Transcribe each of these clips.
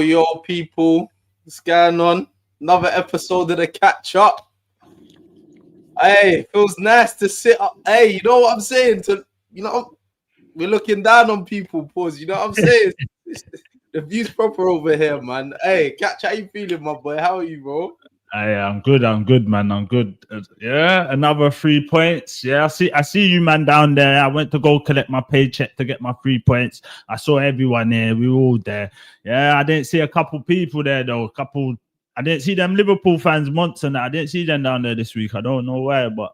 Yo, people. What's going on? Another episode of the catch up. Hey, feels nice to sit up. Hey, you know what I'm saying? We're looking down on people, pause. You know what I'm saying? The view's proper over here, man. Hey, Catch, how you feeling, my boy? How are you, bro? I'm good, man. I'm good. Yeah, another 3 points. Yeah, I see you, man, down there. I went to go collect my paycheck to get my 3 points. I saw everyone there. We were all there. Yeah, I didn't see a couple people there though. I didn't see them Liverpool fans months and that. I didn't see them down there this week. I don't know why, but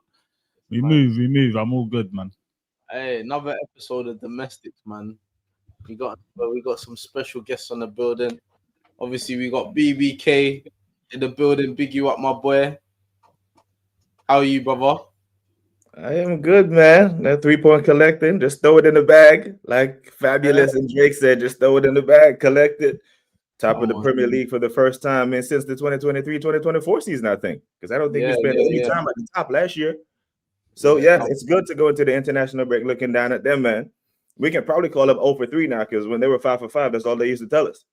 we move. I'm all good, man. Hey, another episode of Domestics, man. We got some special guests on the building. Obviously, we got BBK in the building. Big you up, my boy. How are you, brother? I am good, man. That 3-point collecting, just throw it in the bag. Like Fabulous and Drake said, just throw it in the bag, collect it. Top of the Premier League for the first time since the 2023-2024 season, I think. Because I don't think we spent any time at the top last year. So, it's good to go into the international break looking down at them, man. We can probably call up 0 for 3 now because when they were 5 for 5, that's all they used to tell us.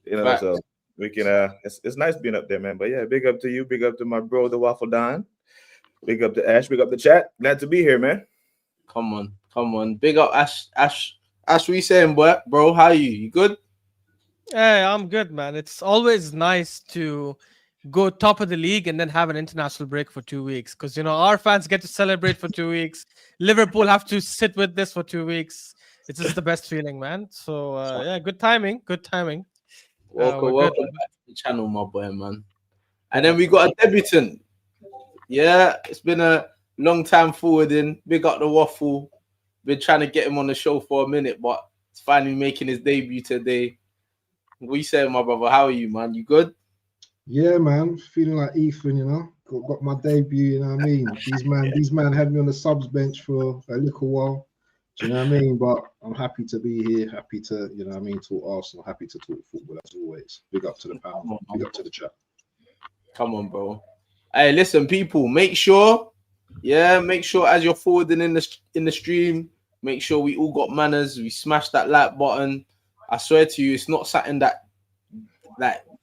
You know, so we can it's nice being up there, man. But yeah, big up to you, big up to my bro, the Waffle Don. Big up to Ash, big up the chat. Glad to be here, man. Come on. Big up Ash, what you saying, boy? Bro, how are you? You good? Hey, I'm good, man. It's always nice to go top of the league and then have an international break for 2 weeks because, you know, our fans get to celebrate for 2 weeks. Liverpool have to sit with this for 2 weeks. It's just the best feeling, man. So, good timing. Welcome back to the channel, my boy, man. And then we got a debutant. Yeah, it's been a long time forwarding. Big up the Waffle. Been trying to get him on the show for a minute, but he's finally making his debut today. What you saying, my brother? How are you, man? You good? Yeah, man. Feeling like Ethan, you know. Got my debut, you know what I mean? These man had me on the subs bench for a little while. Do you know what I mean? But I'm happy to be here, happy to, you know what I mean, talk Arsenal, happy to talk football as always. Big up to the panel, big up to the chat. Come on, bro. Hey, listen, people, make sure as you're forwarding in the stream, make sure we all got manners. We smash that like button. I swear to you, it's not something that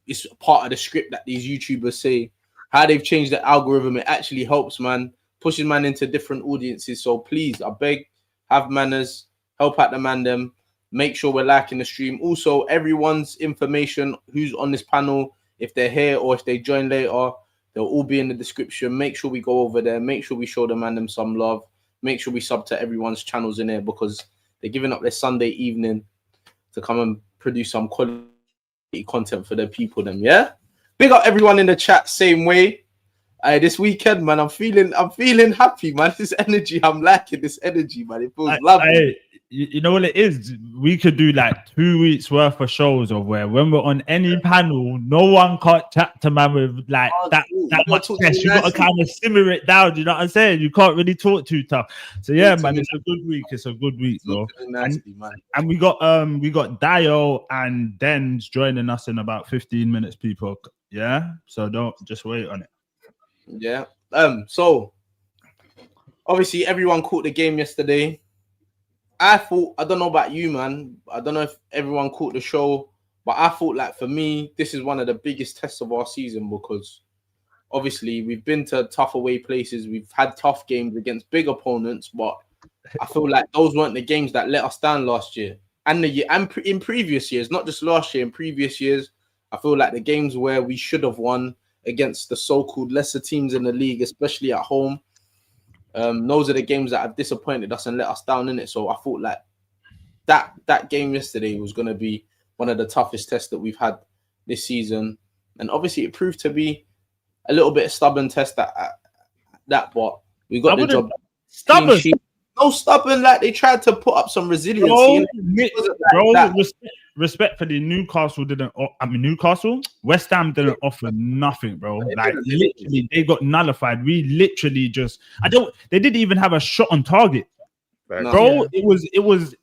it's part of the script that these YouTubers say. How they've changed the algorithm, it actually helps, man. Pushes man into different audiences. So please, I beg, have manners, help out the man them. Make sure we're liking the stream. Also, everyone's information, who's on this panel, if they're here or if they join later, they'll all be in the description. Make sure we go over there. Make sure we show the man them some love. Make sure we sub to everyone's channels in there because they're giving up their Sunday evening to come and produce some quality content for their people. Them, yeah. Big up everyone in the chat. Same way. This weekend, man, I'm feeling happy, man. This energy, I'm liking this energy, man. It feels lovely. You know what it is? We could do like 2 weeks worth of shows of where when we're on any panel, no one can't chat to man with like that much stress. You got to kind of simmer it down. You know what I'm saying? You can't really talk too tough. So yeah, man, it's a good week. It's a good week, bro. And we got Dayo and Denz joining us in about 15 minutes, people. Yeah, so don't just wait on it. Yeah. So obviously everyone caught the game yesterday. I don't know about you, man. I don't know if everyone caught the show, but I thought, like, for me, this is one of the biggest tests of our season because obviously we've been to tough away places. We've had tough games against big opponents, but I feel like those weren't the games that let us down last year and in previous years, not just last year, in previous years. I feel like the games where we should have won against the so-called lesser teams in the league, especially at home, those are the games that have disappointed us and let us down in it. So I thought like that game yesterday was going to be one of the toughest tests that we've had this season. And obviously it proved to be a little bit of stubborn test but We got the job. Stubborn. No stubborn, like they tried to put up some resiliency. Respectfully, Newcastle, West Ham didn't offer nothing, bro. Like literally, they got nullified. We literally they didn't even have a shot on target, bro. It was.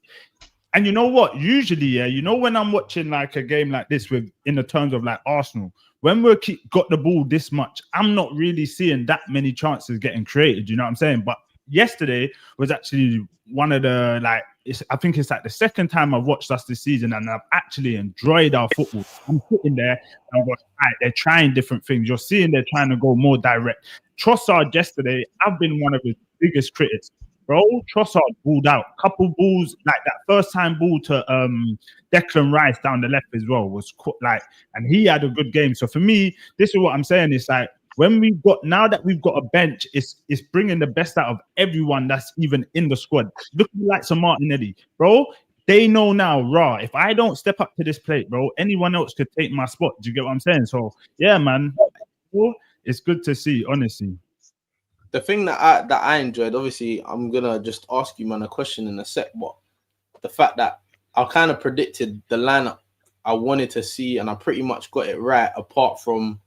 And you know what? Usually, when I'm watching like a game like this in the terms of like Arsenal, when we got the ball this much, I'm not really seeing that many chances getting created. You know what I'm saying? But yesterday was actually one of the I think it's like the second time I've watched us this season, and I've actually enjoyed our football. I'm sitting there and they're trying different things. You're seeing they're trying to go more direct. Trossard yesterday, I've been one of his biggest critics. Bro, Trossard balled out. Couple balls, like that first time ball to Declan Rice down the left as well was and he had a good game. So for me, this is what I'm saying. It's like now that we've got a bench, it's bringing the best out of everyone that's even in the squad. Look like some Martinelli, bro. They know now, if I don't step up to this plate, bro, anyone else could take my spot. Do you get what I'm saying? So yeah, man, it's good to see, honestly. The thing that I enjoyed, obviously, I'm gonna just ask you, man, a question in a sec, but the fact that I kind of predicted the lineup I wanted to see, and I pretty much got it right, apart from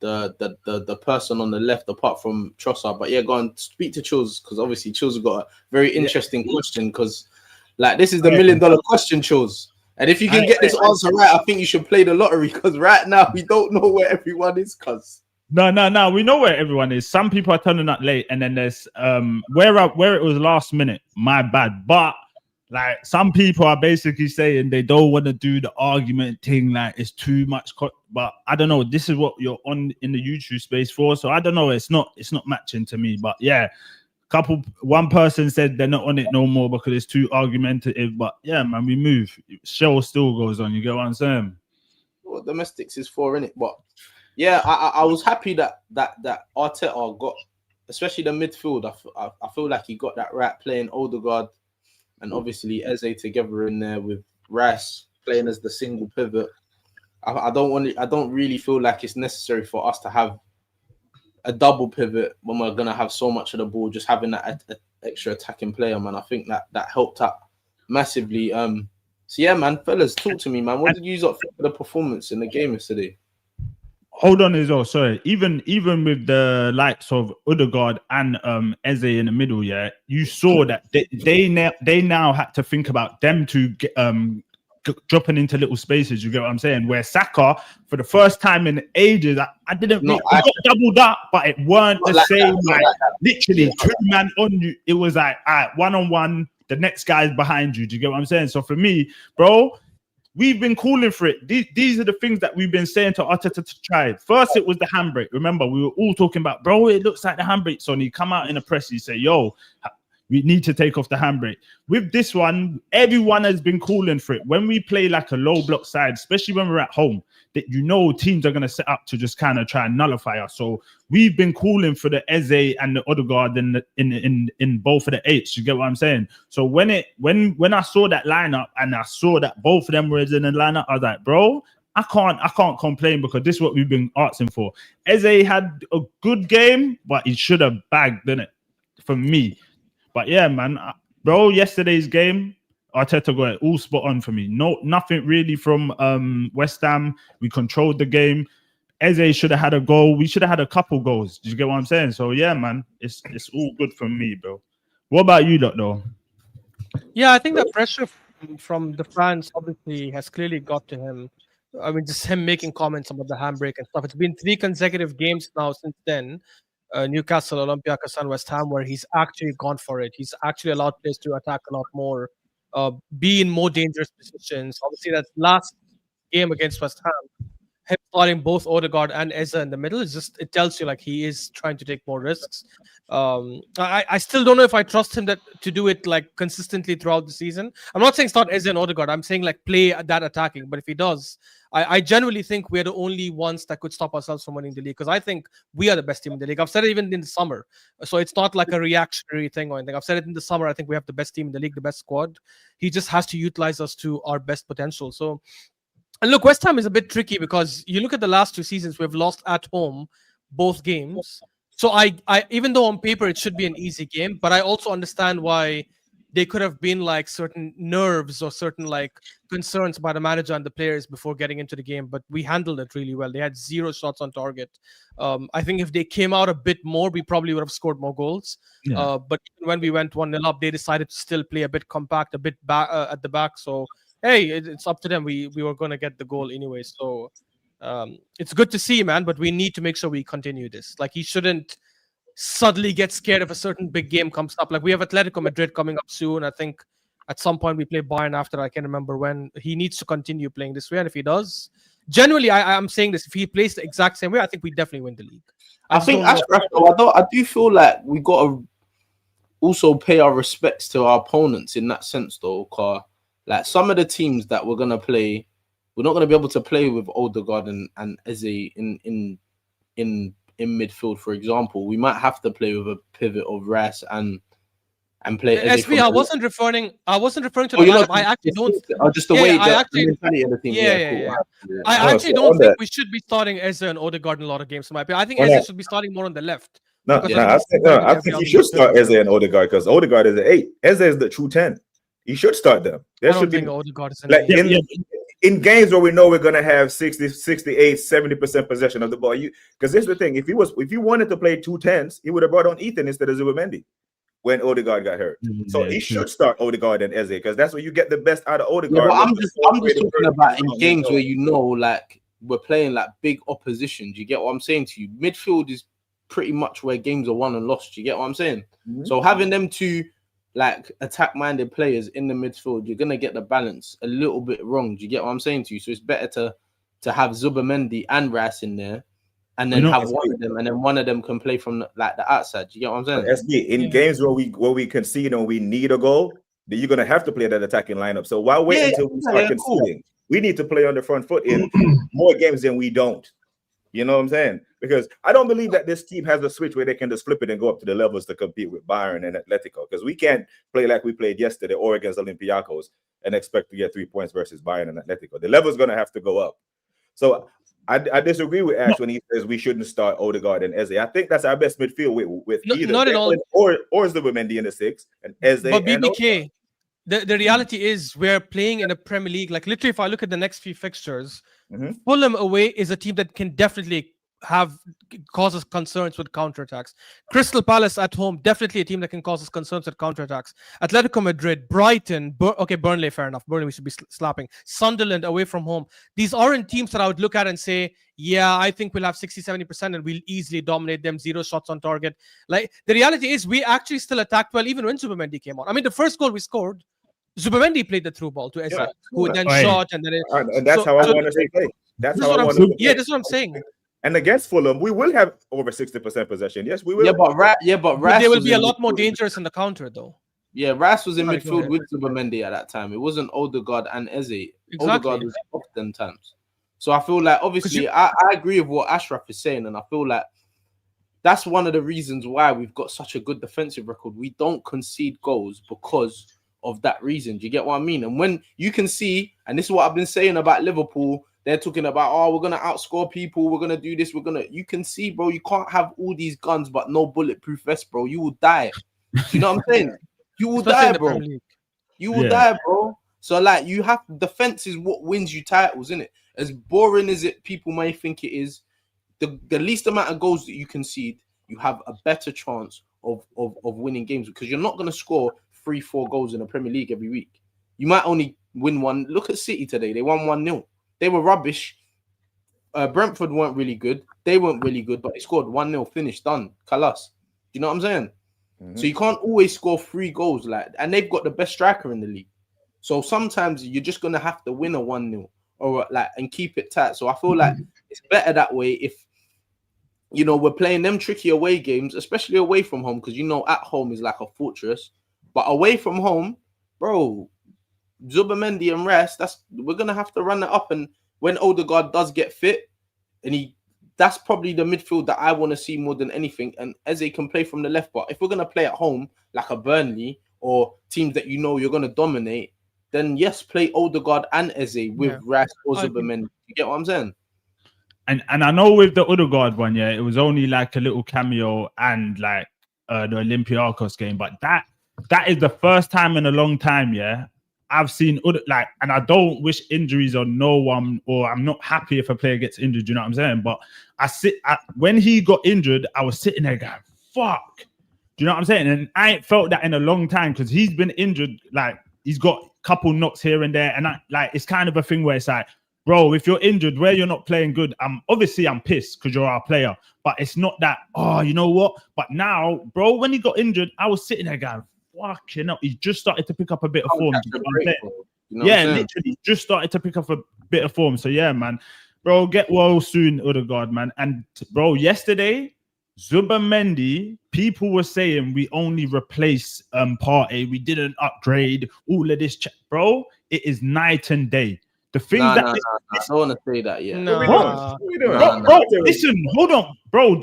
the person on the left, apart from Trossard. But yeah, go on, speak to Chills, because obviously Chills has got a very interesting question, because this is the $1 million question, Chills. And if you can get this answer right, I think you should play the lottery, because right now we don't know where everyone is, cuz. No. We know where everyone is. Some people are turning up late, and then there's where it was last minute. My bad. But like some people are basically saying they don't want to do the argument thing. Like it's too much. But I don't know. This is what you're on in the YouTube space for. So I don't know. It's not matching to me. But yeah, one person said they're not on it no more because it's too argumentative. But yeah, man, we move. Show still goes on. You get what I'm saying? What domestics is for, innit? But yeah, I was happy that Arteta got, especially the midfield. I feel like he got that right, playing Odegaard and obviously Eze together in there with Rice playing as the single pivot. I don't really feel like it's necessary for us to have a double pivot when we're gonna have so much of the ball. Just having that extra attacking player, man. I think that helped out massively. So yeah, man, fellas, talk to me, man. What did you think for the performance in the game yesterday? Hold on as well. Sorry. Even with the likes of Odegaard and Eze in the middle, yeah, you saw that they now had to think about them to get, dropping into little spaces. You get what I'm saying? Where Saka, for the first time in ages, I didn't. No, got doubled up, but it weren't the same. Literally, two man on you. It was like, all right, 1-on-1. The next guy's behind you. Do you get what I'm saying? So for me, bro, we've been calling for it. These are the things that we've been saying to Arteta to try. First, it was the handbrake. Remember, we were all talking about, bro, it looks like the handbrake's on. He come out in the press, he say, yo, we need to take off the handbrake. With this one, everyone has been calling for it. When we play like a low block side, especially when we're at home, that teams are going to set up to just kind of try and nullify us. So we've been calling for the Eze and the Odegaard in both of the eights. You get what I'm saying? So when I saw that lineup and I saw that both of them were in the lineup, I was like, bro, I can't complain, because this is what we've been asking for. Eze had a good game, but he should have bagged, didn't it? For me. But yeah, man, bro, yesterday's game, Arteta got it all spot on for me. Nothing really from West Ham. We controlled the game. Eze should have had a goal. We should have had a couple goals. Do you get what I'm saying? So yeah, man, it's all good for me, bro. What about you, though? Yeah, I think the pressure from the fans obviously has clearly got to him. I mean, just him making comments about the handbrake and stuff. It's been 3 consecutive games now since then. Newcastle, Olympiacos, and West Ham, where he's actually gone for it. He's actually allowed players to attack a lot more, be in more dangerous positions. Obviously, that last game against West Ham, him starting both Odegaard and Eze in the middle, it tells you like he is trying to take more risks. I still don't know if I trust him to do it like consistently throughout the season. I'm not saying start Eze and Odegaard. I'm saying like play that attacking. But if he does, I genuinely think we're the only ones that could stop ourselves from winning the league, because I think we are the best team in the league. I've said it even in the summer, so it's not like a reactionary thing or anything. I've said it in the summer. I think we have the best team in the league, the best squad. He just has to utilize us to our best potential. So, and look, West Ham is a bit tricky because you look at the last 2 seasons, we've lost at home both games. So I even though on paper it should be an easy game, but I also understand why they could have been like certain nerves or certain like concerns by the manager and the players before getting into the game. But we handled it really well. They had 0 shots on target. I think if they came out a bit more, we probably would have scored more goals. Yeah. But when we went 1-0 up, they decided to still play a bit compact, a bit back at the back. So hey, it's up to them. We were going to get the goal anyway. So it's good to see, man. But we need to make sure we continue this. Like he shouldn't suddenly get scared if a certain big game comes up. Like we have Atletico Madrid coming up soon. I think at some point we play Bayern after. I can't remember when. He needs to continue playing this way, and if he does, generally, I'm saying this: if he plays the exact same way, I think we definitely win the league. I think Ashraf, I do feel like we got to also pay our respects to our opponents in that sense, though. Cause like some of the teams that we're gonna play, we're not gonna be able to play with Odegaard and Eze in midfield, for example. We might have to play with a pivot of Rice and play Eze. SV, I wasn't referring to the lineup. I actually don't. Just the way the mentality of the team. Yeah. I actually don't think we should be starting Eze and Odegaard in a lot of games. In my opinion, I think Eze should be starting more on the left. I think he should start Eze and Odegaard because Odegaard is an 8. Eze is the true 10. He should start them. There should be Odegaard is like in games where we know we're gonna have 60, 68, 70% possession of the ball. Because here's the thing: if you wanted to play 2 10s, he would have brought on Ethan instead of Zubimendi when Odegaard got hurt. So he should start Odegaard and Eze because that's where you get the best out of Odegaard. Yeah, I'm just talking about in games where you know, like we're playing like big opposition. Do you get what I'm saying to you? Midfield is pretty much where games are won and lost. Do you get what I'm saying? So having them two like attack-minded players in the midfield, you're gonna get the balance a little bit wrong. Do you get what I'm saying to you? So it's better to have Zubimendi and Rice in there, and then have one of them, and then one of them can play from the outside. Do you get what I'm saying? SB, in games where we concede and we need a goal, then you're gonna have to play that attacking lineup. So why wait until we start conceding? We need to play on the front foot in more games than we don't. You know what I'm saying? Because I don't believe that this team has a switch where they can just flip it and go up to the levels to compete with Bayern and Atletico. Because we can't play like we played yesterday or against Olympiacos and expect to get 3 points versus Bayern and Atletico. The level's going to have to go up. So I disagree with Ash when he says we shouldn't start Odegaard and Eze. I think that's our best midfield with either not at all. or Zubimendi in the 6 and Eze. But BBK, the reality is we're playing in a Premier League. Like literally, if I look at the next few fixtures, Fulham away is a team that can definitely causes concerns with counterattacks. Crystal Palace at home, definitely a team that can cause us concerns with counterattacks. Atletico Madrid, Brighton, Burnley, fair enough. Burnley we should be slapping. Sunderland away from home. These aren't teams that I would look at and say, yeah, I think we'll have 60-70% and we'll easily dominate them. 0 shots on target. Like the reality is we actually still attacked well even when Zubimendi came on. I mean, the first goal we scored, Zubimendi played the through ball to Eze, who then shot and then and that's how I want to play. That's how I want to play. Yeah, that's what I'm saying. And against Fulham, we will have over 60% possession. Yes, we will. But they will be a lot more dangerous in the counter, though. Yeah, Rice was in midfield with Zubimendi at that time. It wasn't Odegaard and Eze. Exactly. Odegaard was off them times. So I feel like, obviously, I agree with what Ashraf is saying, and I feel like that's one of the reasons why we've got such a good defensive record. We don't concede goals because of that reason. Do you get what I mean? And when you can see, and this is what I've been saying about Liverpool, they're talking about, oh, we're going to outscore people. We're going to do this. You can see, bro, you can't have all these guns, but no bulletproof vest, bro. You will die. You know what I'm saying? You will die, bro. You will die, bro. So, like, you have defense is what wins you titles, isn't it? As boring as people may think it is, the least amount of goals that you concede, you have a better chance of winning games because you're not going to score 3-4 goals in the Premier League every week. You might only win one. Look at City today. They won 1-0. They were rubbish. Brentford weren't really good. They weren't really good, but they scored 1-0, finished, done. Kalas. You know what I'm saying? So you can't always score 3 goals, and they've got the best striker in the league. So sometimes you're just gonna have to win a 1-0 or and keep it tight. So I feel like it's better that way if we're playing them tricky away games, especially away from home, because at home is like a fortress. But away from home, bro, Zubimendi and Rice, we're gonna have to run it up. And when Odegaard does get fit, and that's probably the midfield that I want to see more than anything. And Eze can play from the left, but if we're gonna play at home like a Burnley or teams that you're gonna dominate, then yes, play Odegaard and Eze with Rice or Zubimendi. You get what I'm saying? And I know with the Odegaard one, yeah, it was only like a little cameo and like the Olympiacos game, but that is the first time in a long time, yeah, I've seen and I don't wish injuries on no one, or I'm not happy if a player gets injured, you know what I'm saying? But when he got injured, I was sitting there going, fuck. Do you know what I'm saying? And I ain't felt that in a long time because he's been injured, like he's got a couple knocks here and there, and it's kind of a thing where it's like, bro, if you're injured, where you're not playing good, I'm pissed because you're our player. But it's not that, oh, you know what? But now, bro, when he got injured, I was sitting there going, fuck, you know, he just started to pick up a bit of form. Literally just started to pick up a bit of form. So, yeah, man. Bro, get well soon, Odegaard, man. And, bro, yesterday, Zubimendi, people were saying we only replace Partey. We didn't upgrade all of this. Bro, it is night and day. The thing I don't want to say that yet. Bro, listen, hold on, bro.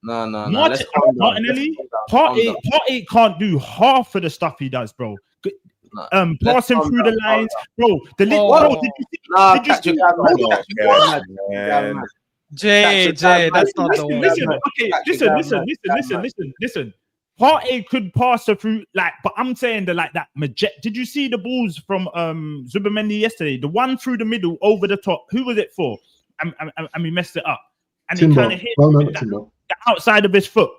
Martinelli, Partey can't do half of the stuff he does, bro. Passing through the lines, bro. Did you see? Jay, that's not the one. Listen. Partey could pass her through, but I'm saying that did you see the balls from Zubimendi yesterday? The one through the middle over the top. Who was it for? And we messed it up. And he kind of hit the outside of his foot,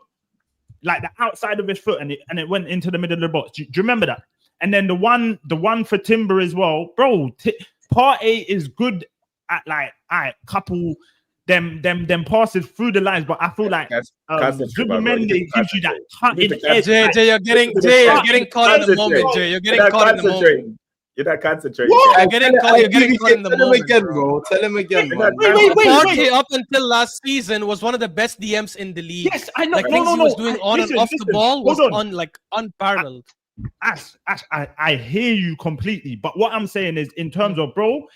like the outside of his foot, and it went into the middle of the box. Do you remember that? And then the one for Timber as well, bro. Partey is good at couple. Them passes through the lines, but I feel like Zubimendi gives you that cut in edge. Jay, you're getting caught in the moment. Jay, you're getting caught in the moment. You're not concentrating. You're getting caught in the moment. Tell him again, bro. Wait. Partey up until last season was one of the best DMs in the league. Yes, I know. Like things he was doing on and off the ball was unparalleled. Ash, I hear you completely, but what I'm saying is, in terms of, bro,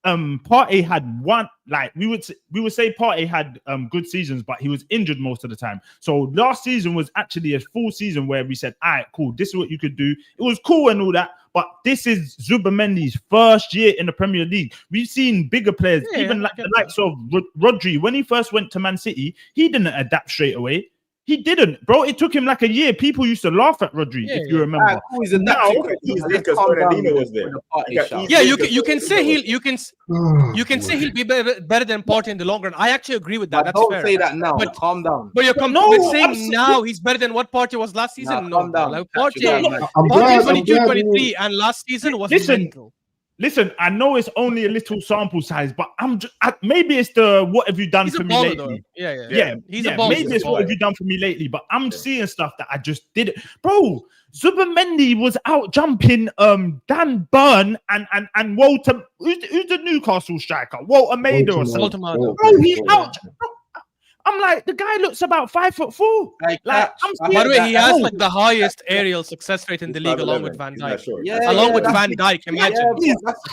Partey had one, we would say Partey had good seasons, but he was injured most of the time. So last season was actually a full season where we said, all right, cool, this is what you could do. It was cool and all that, but this is Zubimendi's first year in the Premier League. We've seen bigger players, the likes of Rodri. When he first went to Man City, he didn't adapt straight away. He didn't, bro. It took him like a year. People used to laugh at Rodri, if you remember. You can say he'll be better than Partey in the long run. I actually agree with that. That's don't fair. Say that now. But calm down. But you're saying now he's better than what Partey was last season. Calm down. Like Partey 22-23 and last season was mental. Listen, I know it's only a little sample size, but maybe it's the what have you done for me lately? Yeah. He's a baller. Maybe it's what have you done for me lately, but I'm seeing stuff that I just didn't. Bro, Zubimendi was out jumping Dan Burn and Walter. Who's the Newcastle striker? Walter Maida or something. Bro, he's out. I'm like, the guy looks about 5'4". By the way, he has the highest aerial success rate in the league, along with Van Dijk. Along with Van Dijk, imagine.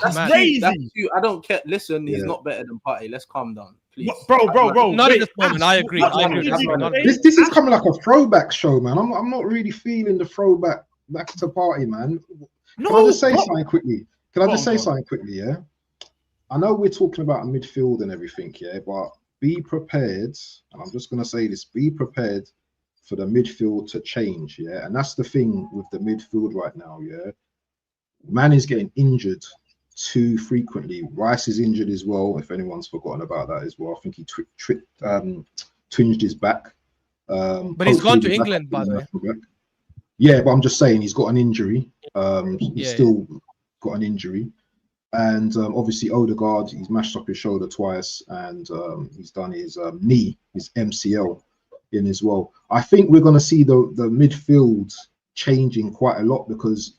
That's crazy. I don't care. Listen, he's not better than Partey. Let's calm down, please. Bro. Not at this moment. I agree. This is coming like a throwback show, man. I'm not really feeling the throwback back to Partey, man. Can I just say something quickly? Yeah. I know we're talking about a midfield and everything, yeah, but be prepared, and I'm just going to say this, be prepared for the midfield to change, yeah? And that's the thing with the midfield right now, yeah? Man is getting injured too frequently. Rice is injured as well, if anyone's forgotten about that as well. I think he twinged his back. But he's gone to England, by the way. Yeah, but I'm just saying he's got an injury. He's still got an injury. And obviously Odegaard, he's mashed up his shoulder twice, and he's done his knee, his MCL in as well. I think we're going to see the midfield changing quite a lot, because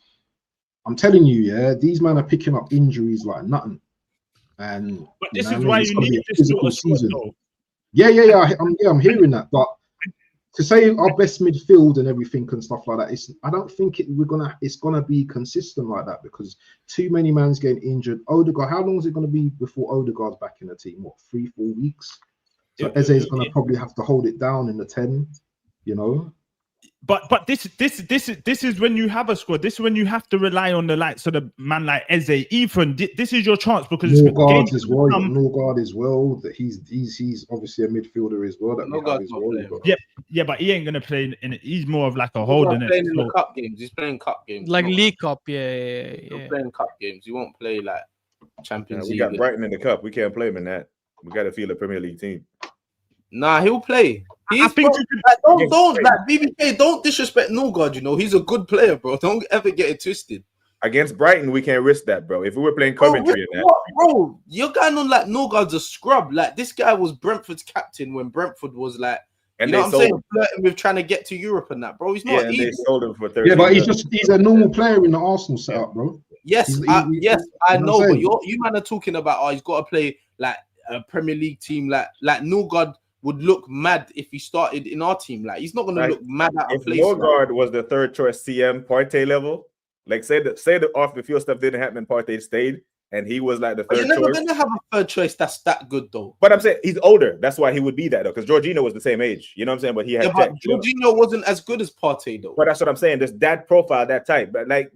I'm telling you, yeah, these men are picking up injuries like nothing. And but this is why you need this sort of season. I'm hearing that, but to say our best midfield and everything and stuff like that, I don't think it's gonna be consistent like that, because too many man's getting injured. Odegaard, how long is it gonna be before Odegaard's back in the team? What, 3-4 weeks? So Eze's gonna probably have to hold it down in the 10, you know. But this is when you have a squad. This is when you have to rely on the likes of the man like Eze, Ethan. This is your chance because Norgard as well. Norgard as well. That he's obviously a midfielder as well. That Norgard's not playing. Yeah, but he ain't gonna play in it. He's more of like a He's holding playing it. in the cup games. He's playing cup games, like not League Cup. Yeah. He's playing cup games. He won't play like Champions We League. got Brighton in the cup. We can't play him in that. We got to feel a Premier League team. Nah, he'll play. I think Don't like BBK. Don't disrespect Norgard. You know he's a good player, bro. Don't ever get it twisted. Against Brighton, we can't risk that, bro. If we were playing Coventry in that, bro, you're going on like Norgard's a scrub. Like this guy was Brentford's captain when Brentford was like, and you know they what I'm saying, flirting with trying to get to Europe and that, bro. He's not. and they sold him for 30. Yeah, but he's a normal player in the Arsenal setup, bro. Yes, I know, but you man are talking about he's got to play like a Premier League team, like Norgard would look mad if he started in our team. Like he's not gonna look mad out of place. If Norgard was the third choice CM Partey level, like say the off the field stuff didn't happen, Partey stayed, and he was like the third choice. You're never gonna have a third choice that's that good though. But I'm saying he's older. That's why he would be that though, because Jorginho was the same age. You know what I'm saying? But he had but Jorginho wasn't as good as Partey though. But that's what I'm saying. There's that profile, that type. But like,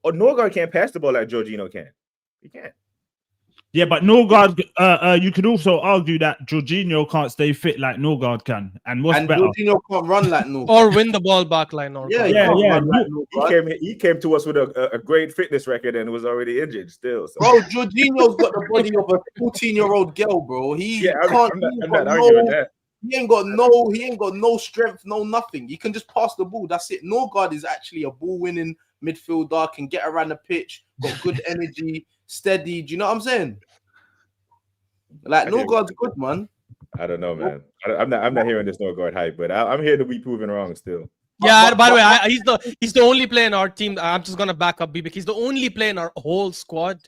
Norgard can't pass the ball like Jorginho can. He can't. Yeah, but Norgard, you could also argue that Jorginho can't stay fit like Norgard can. And what's better? Jorginho can't run like Norgard. Or win the ball back line. He came to us with a great fitness record and was already injured still. So. Bro, Jorginho's got the body of a 14-year-old girl, bro. He ain't got no strength, no nothing. He can just pass the ball. That's it. Norgard is actually a ball-winning midfielder, can get around the pitch, got good energy, steady. Do you know what I'm saying? Like Norgard's good, man. I don't know, man. I'm not hearing this Norgard hype, but I'm here to be proven wrong still. Yeah, by the way, he's the only player in our team. I'm just gonna back up BBK. He's the only player in our whole squad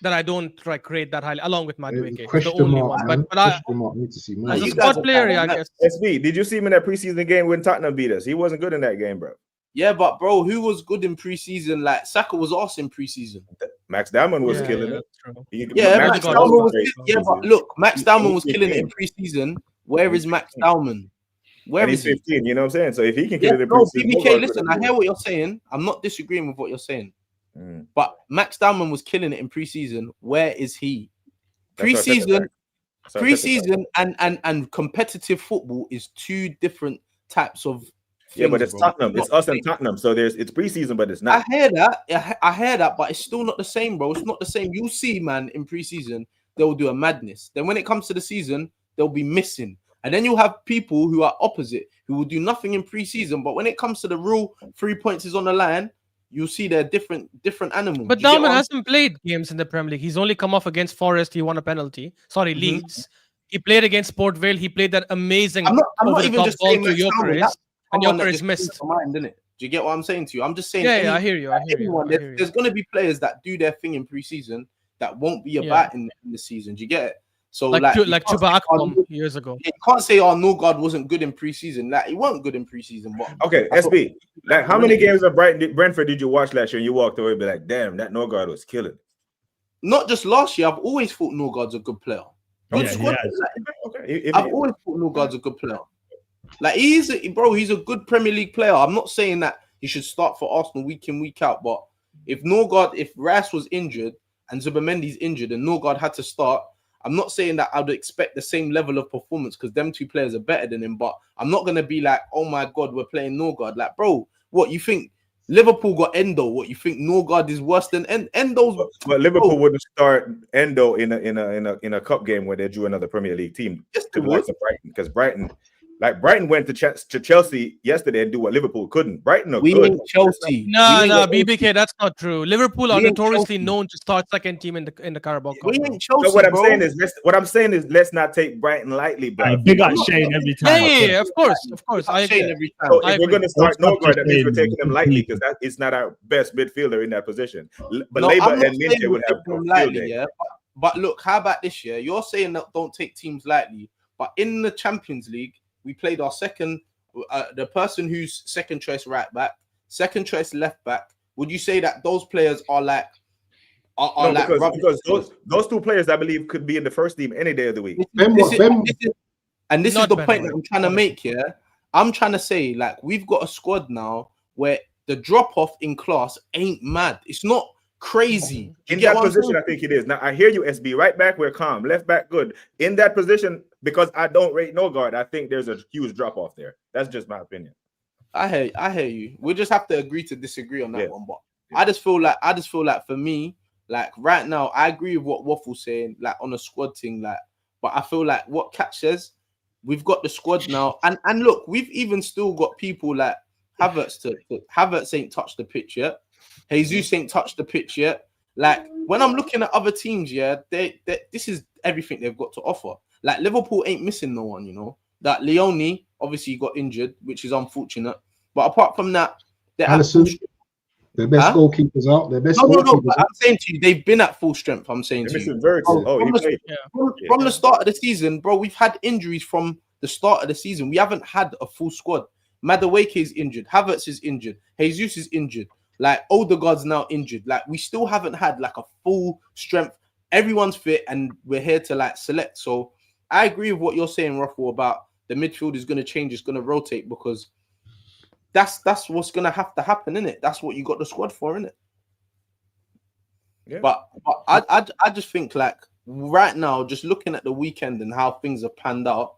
that I don't rate that highly, along with Madueke. The only one. But I need to see more. As a squad player, I guess. SB, did you see him in that preseason game when Tottenham beat us? He wasn't good in that game, bro. Yeah, but bro, who was good in preseason? Like Saka was awesome in preseason. Max Dowman was killing it. Max Dowman was. But look, Max Dowman was killing it in preseason. Where is Max Dowman? Where is he? 15? You know what I'm saying? So if he can kill it in preseason, BBK, listen, I hear what you're saying. I'm not disagreeing with what you're saying. But Max Dowman was killing it in preseason. Where is he? Preseason and competitive football is two different types of things, yeah, but it's Tottenham. It's us and Tottenham. So it's preseason, but it's not. I hear that, but it's still not the same, bro. It's not the same. You see, man, in preseason, they'll do a madness. Then when it comes to the season, they'll be missing. And then you'll have people who are opposite, who will do nothing in preseason. But when it comes to the real 3 points is on the line, you'll see they're different animals. But Dowman hasn't played games in the Premier League. He's only come off against Forest. He won a penalty. Sorry, Leeds. He played against Port Vale. He played that amazing I'm not even just ball saying to Gyökeres, and Gyökeres missed. Mind, didn't it? Do you get what I'm saying to you? I'm just saying. Yeah, I hear you. There's going to be players that do their thing in preseason that won't be about in the season. Do you get it? So like Chuba Akpom years ago. You can't say Norgard wasn't good in preseason. Like he wasn't good in preseason. But okay, SB. Like how many games of Brentford did you watch last year and you walked away and be like, damn, that Norgard was killing? Not just last year. I've always thought Norgard's a good player. I've always thought Norgard's a good player. Like he's a good Premier League player. I'm not saying that he should start for Arsenal week in, week out. But if Rice was injured and Zubimendi's injured and Norgard had to start, I'm not saying that I'd expect the same level of performance because them two players are better than him, but I'm not going to be like, oh my God, we're playing Norgard. Like, bro, what you think? Liverpool got Endo. What you think? Norgard is worse than Endo's? But Liverpool wouldn't start Endo in a cup game where they drew another Premier League team. Yes, they would. Because Brighton went to Chelsea yesterday and do what Liverpool couldn't. Brighton are good. Ain't Chelsea. No, BBK, that's not true. Liverpool are notoriously known to start second team in the Carabao Cup. We ain't Chelsea, so what I'm saying is let's not take Brighton lightly, bro. Big up Shane every time. Yeah, of course. I agree. Every time. So if we're going to start Norgard, that means we're taking him lightly because it's not our best midfielder in that position. But Labour and Minche would have lightly, yeah. But look, how about this year? You're saying that don't take teams lightly, but in the Champions League, we played our second, the person who's second choice right back, second choice left back. Would you say that those players are like, because those two players I believe could be in the first team any day of the week. This is the point that I'm trying to make here. I'm trying to say, like, we've got a squad now where the drop off in class ain't mad. It's not crazy. In that position, I think it is. Now I hear you, SB. Right back, we're calm. Left back, good. In that position, because I don't rate no guard, I think there's a huge drop off there. That's just my opinion. I hear you. We just have to agree to disagree on that one. But I just feel like for me, like right now, I agree with what Waffle's saying, like on a squad thing, like. But I feel like what Catch says, we've got the squad now, and look, we've even still got people like Havertz ain't touched the pitch yet. Jesus ain't touched the pitch yet. Like when I'm looking at other teams, they this is everything they've got to offer. Like Liverpool ain't missing no one, you know. That Leone obviously got injured, which is unfortunate. But apart from that, they're Allison, their best goalkeepers out. Their best goalkeepers. No, I'm saying to you, they've been at full strength. I'm saying to you. From the start of the season, bro, we've had injuries from the start of the season. We haven't had a full squad. Madueke is injured. Havertz is injured. Jesus is injured. Like Odegaard's now injured. Like we still haven't had like a full strength. Everyone's fit, and we're here to like select. So I agree with what you're saying, Ruffle, about the midfield is going to change. It's going to rotate because that's what's going to have to happen, innit? That's what you got the squad for, innit? Yeah. But I just think like right now, just looking at the weekend and how things have panned out,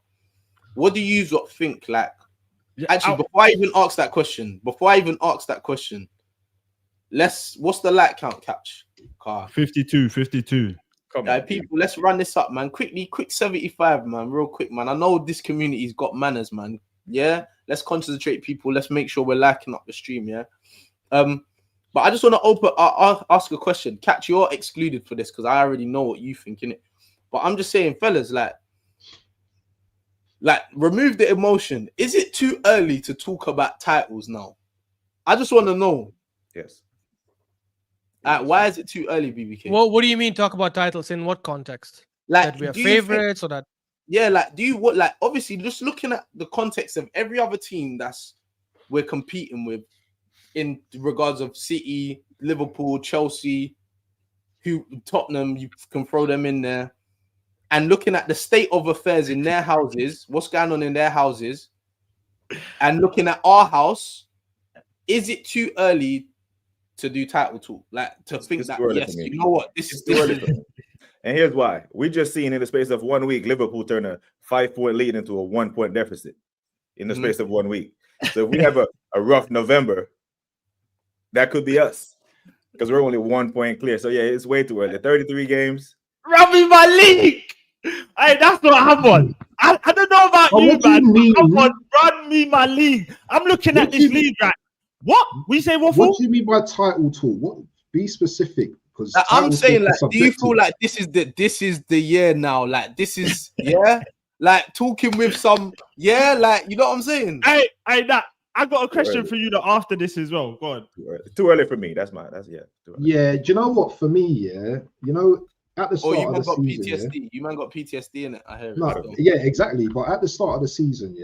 what do you think? Like, actually, before I even ask that question, what's the like count, Catch? 52. Come on, people, let's run this up, man. Quick 75, man. Real quick, man. I know this community's got manners, man. Yeah, let's concentrate, people. Let's make sure we're liking up the stream, yeah. But I just want to ask a question. Catch, you're excluded for this because I already know what you think, innit? But I'm just saying, fellas, like remove the emotion. Is it too early to talk about titles now? I just want to know. Yes. Why is it too early, BBK? Well, what do you mean talk about titles? In what context? Like, that we are favorites or that? Yeah, like, obviously just looking at the context of every other team we're competing with in regards of City, Liverpool, Chelsea, Tottenham, you can throw them in there. And looking at the state of affairs in their houses, what's going on in their houses, and looking at our house, is it too early to do title talk? Like to think that, yes, you know what, this is and here's why. We just seen in the space of 1 week, Liverpool turn a 5-point lead into a 1-point deficit in the space of 1 week. So if we have a rough November, that could be us because we're only 1 point clear. So yeah, it's way too early. 33 games. Run me my league. Hey, that's not Hammond. I don't know about you, man. Hammond, run me my league. I'm looking at this league right. What? We say Waffle? What do you mean by title talk? What? Be specific. Because I'm saying, like, do you feel like this is the year now? Like, this is like talking with some like, you know what I'm saying? Hey, I got a question for you after this as well. Go on. Too early for me. That's yeah. Do you know what? For me, you know, at the start of the season, PTSD. You man got PTSD in it. I hear. No, yeah, exactly. But at the start of the season,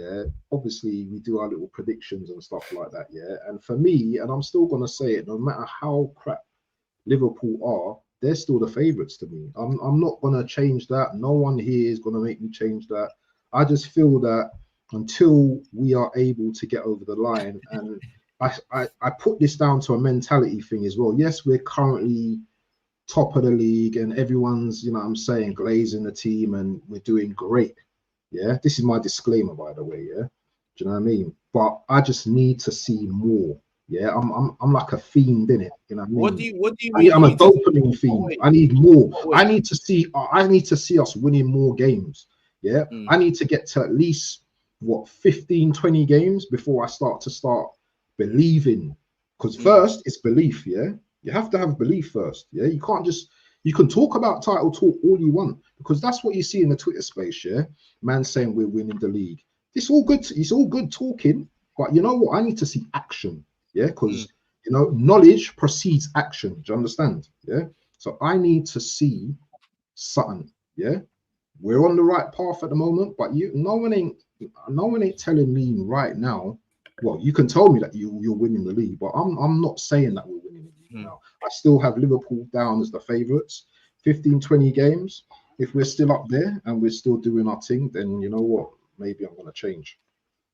obviously we do our little predictions and stuff like that, And for me, and I'm still gonna say it, no matter how crap Liverpool are, they're still the favourites to me. I'm not gonna change that. No one here is gonna make me change that. I just feel that until we are able to get over the line, and I put this down to a mentality thing as well. Yes, we're currently top of the league and everyone's, you know what I'm saying, glazing the team and we're doing great. Yeah, this is my disclaimer, by the way. Yeah, do you know what I mean? But I just need to see more. Yeah, I'm like a fiend in it. You know what I mean? What do you mean? I'm a dopamine fiend. I need more. I need to see us winning more games. Yeah, I need to get to at least 15, 20 games before I start believing. Because first it's belief. Yeah, you have to have belief first. Yeah, you can't just, you can talk about title talk all you want because that's what you see in the Twitter space. Yeah, man saying we're winning the league. It's all good. It's all good talking, but you know what? I need to see action. Yeah, because you know, knowledge precedes action. Do you understand? Yeah. So I need to see something. Yeah, we're on the right path at the moment, but no one ain't telling me right now. Well, you can tell me that you're winning the league, but I'm not saying that we're winning the league now. I still have Liverpool down as the favourites. 15, 20 games. If we're still up there and we're still doing our thing, then you know what? Maybe I'm going to change.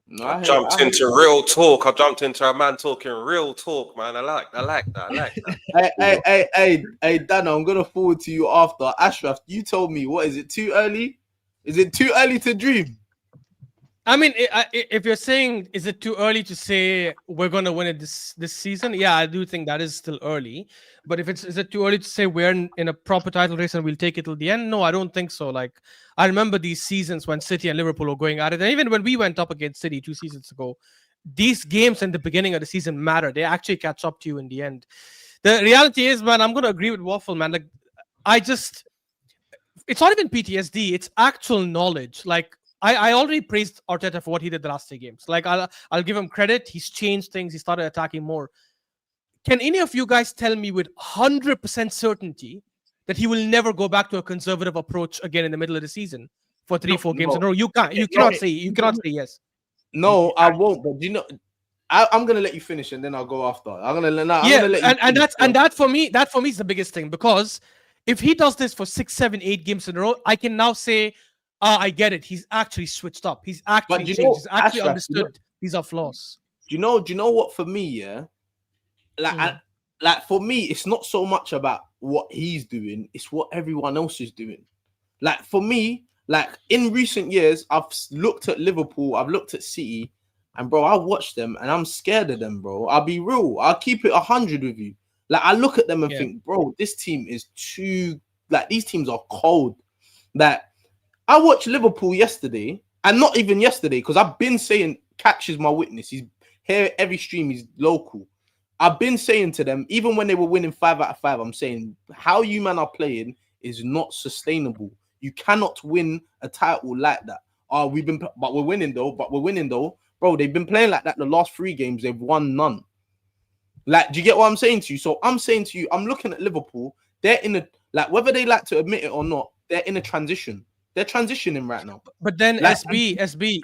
No, I jumped into real talk. I jumped into a man talking real talk, man. I like that. Hey, Dan, I'm gonna forward to you after. Ashraf, you told me, what is it, too early? Is it too early to dream? I mean, if you're saying, is it too early to say we're going to win it this season? Yeah, I do think that is still early. But is it too early to say we're in a proper title race and we'll take it till the end? No, I don't think so. Like, I remember these seasons when City and Liverpool were going at it. And even when we went up against City 2 seasons ago, these games in the beginning of the season matter. They actually catch up to you in the end. The reality is, man, I'm going to agree with Waffle, man. Like, it's not even PTSD. It's actual knowledge. Like, I already praised Arteta for what he did the last 3 games. Like, I'll give him credit. He's changed things. He started attacking more. Can any of you guys tell me with 100% certainty that he will never go back to a conservative approach again in the middle of the season for 3-4 games in a row? You can't. You cannot say yes. No, I won't. But you know, I'm gonna let you finish and then I'll go after. I'm gonna let you and that for me is the biggest thing, because if he does this for 6, 7, 8 games in a row, I can now say, I get it. He's actually switched up. He's actually changed. He's actually understood these are flaws. Do you know what, for me, yeah? Like, for me, it's not so much about what he's doing, it's what everyone else is doing. Like, for me, like, in recent years, I've looked at Liverpool, I've looked at City, and bro, I watch them and I'm scared of them, bro. I'll be real. I'll keep it 100 with you. Like, I look at them and think, bro, this team is too, like, these teams are cold. That I watched Liverpool yesterday, and not even yesterday, because I've been saying, Catch is my witness. He's here every stream, he's local. I've been saying to them, even when they were winning 5 out of 5, I'm saying, how you man are playing is not sustainable. You cannot win a title like that. But we're winning though. Bro, they've been playing like that the last 3 games. They've won none. Like, do you get what I'm saying to you? So I'm saying to you, I'm looking at Liverpool. They're in a, like, whether they like to admit it or not, they're in a transition. They're transitioning right now. But then, like, SB,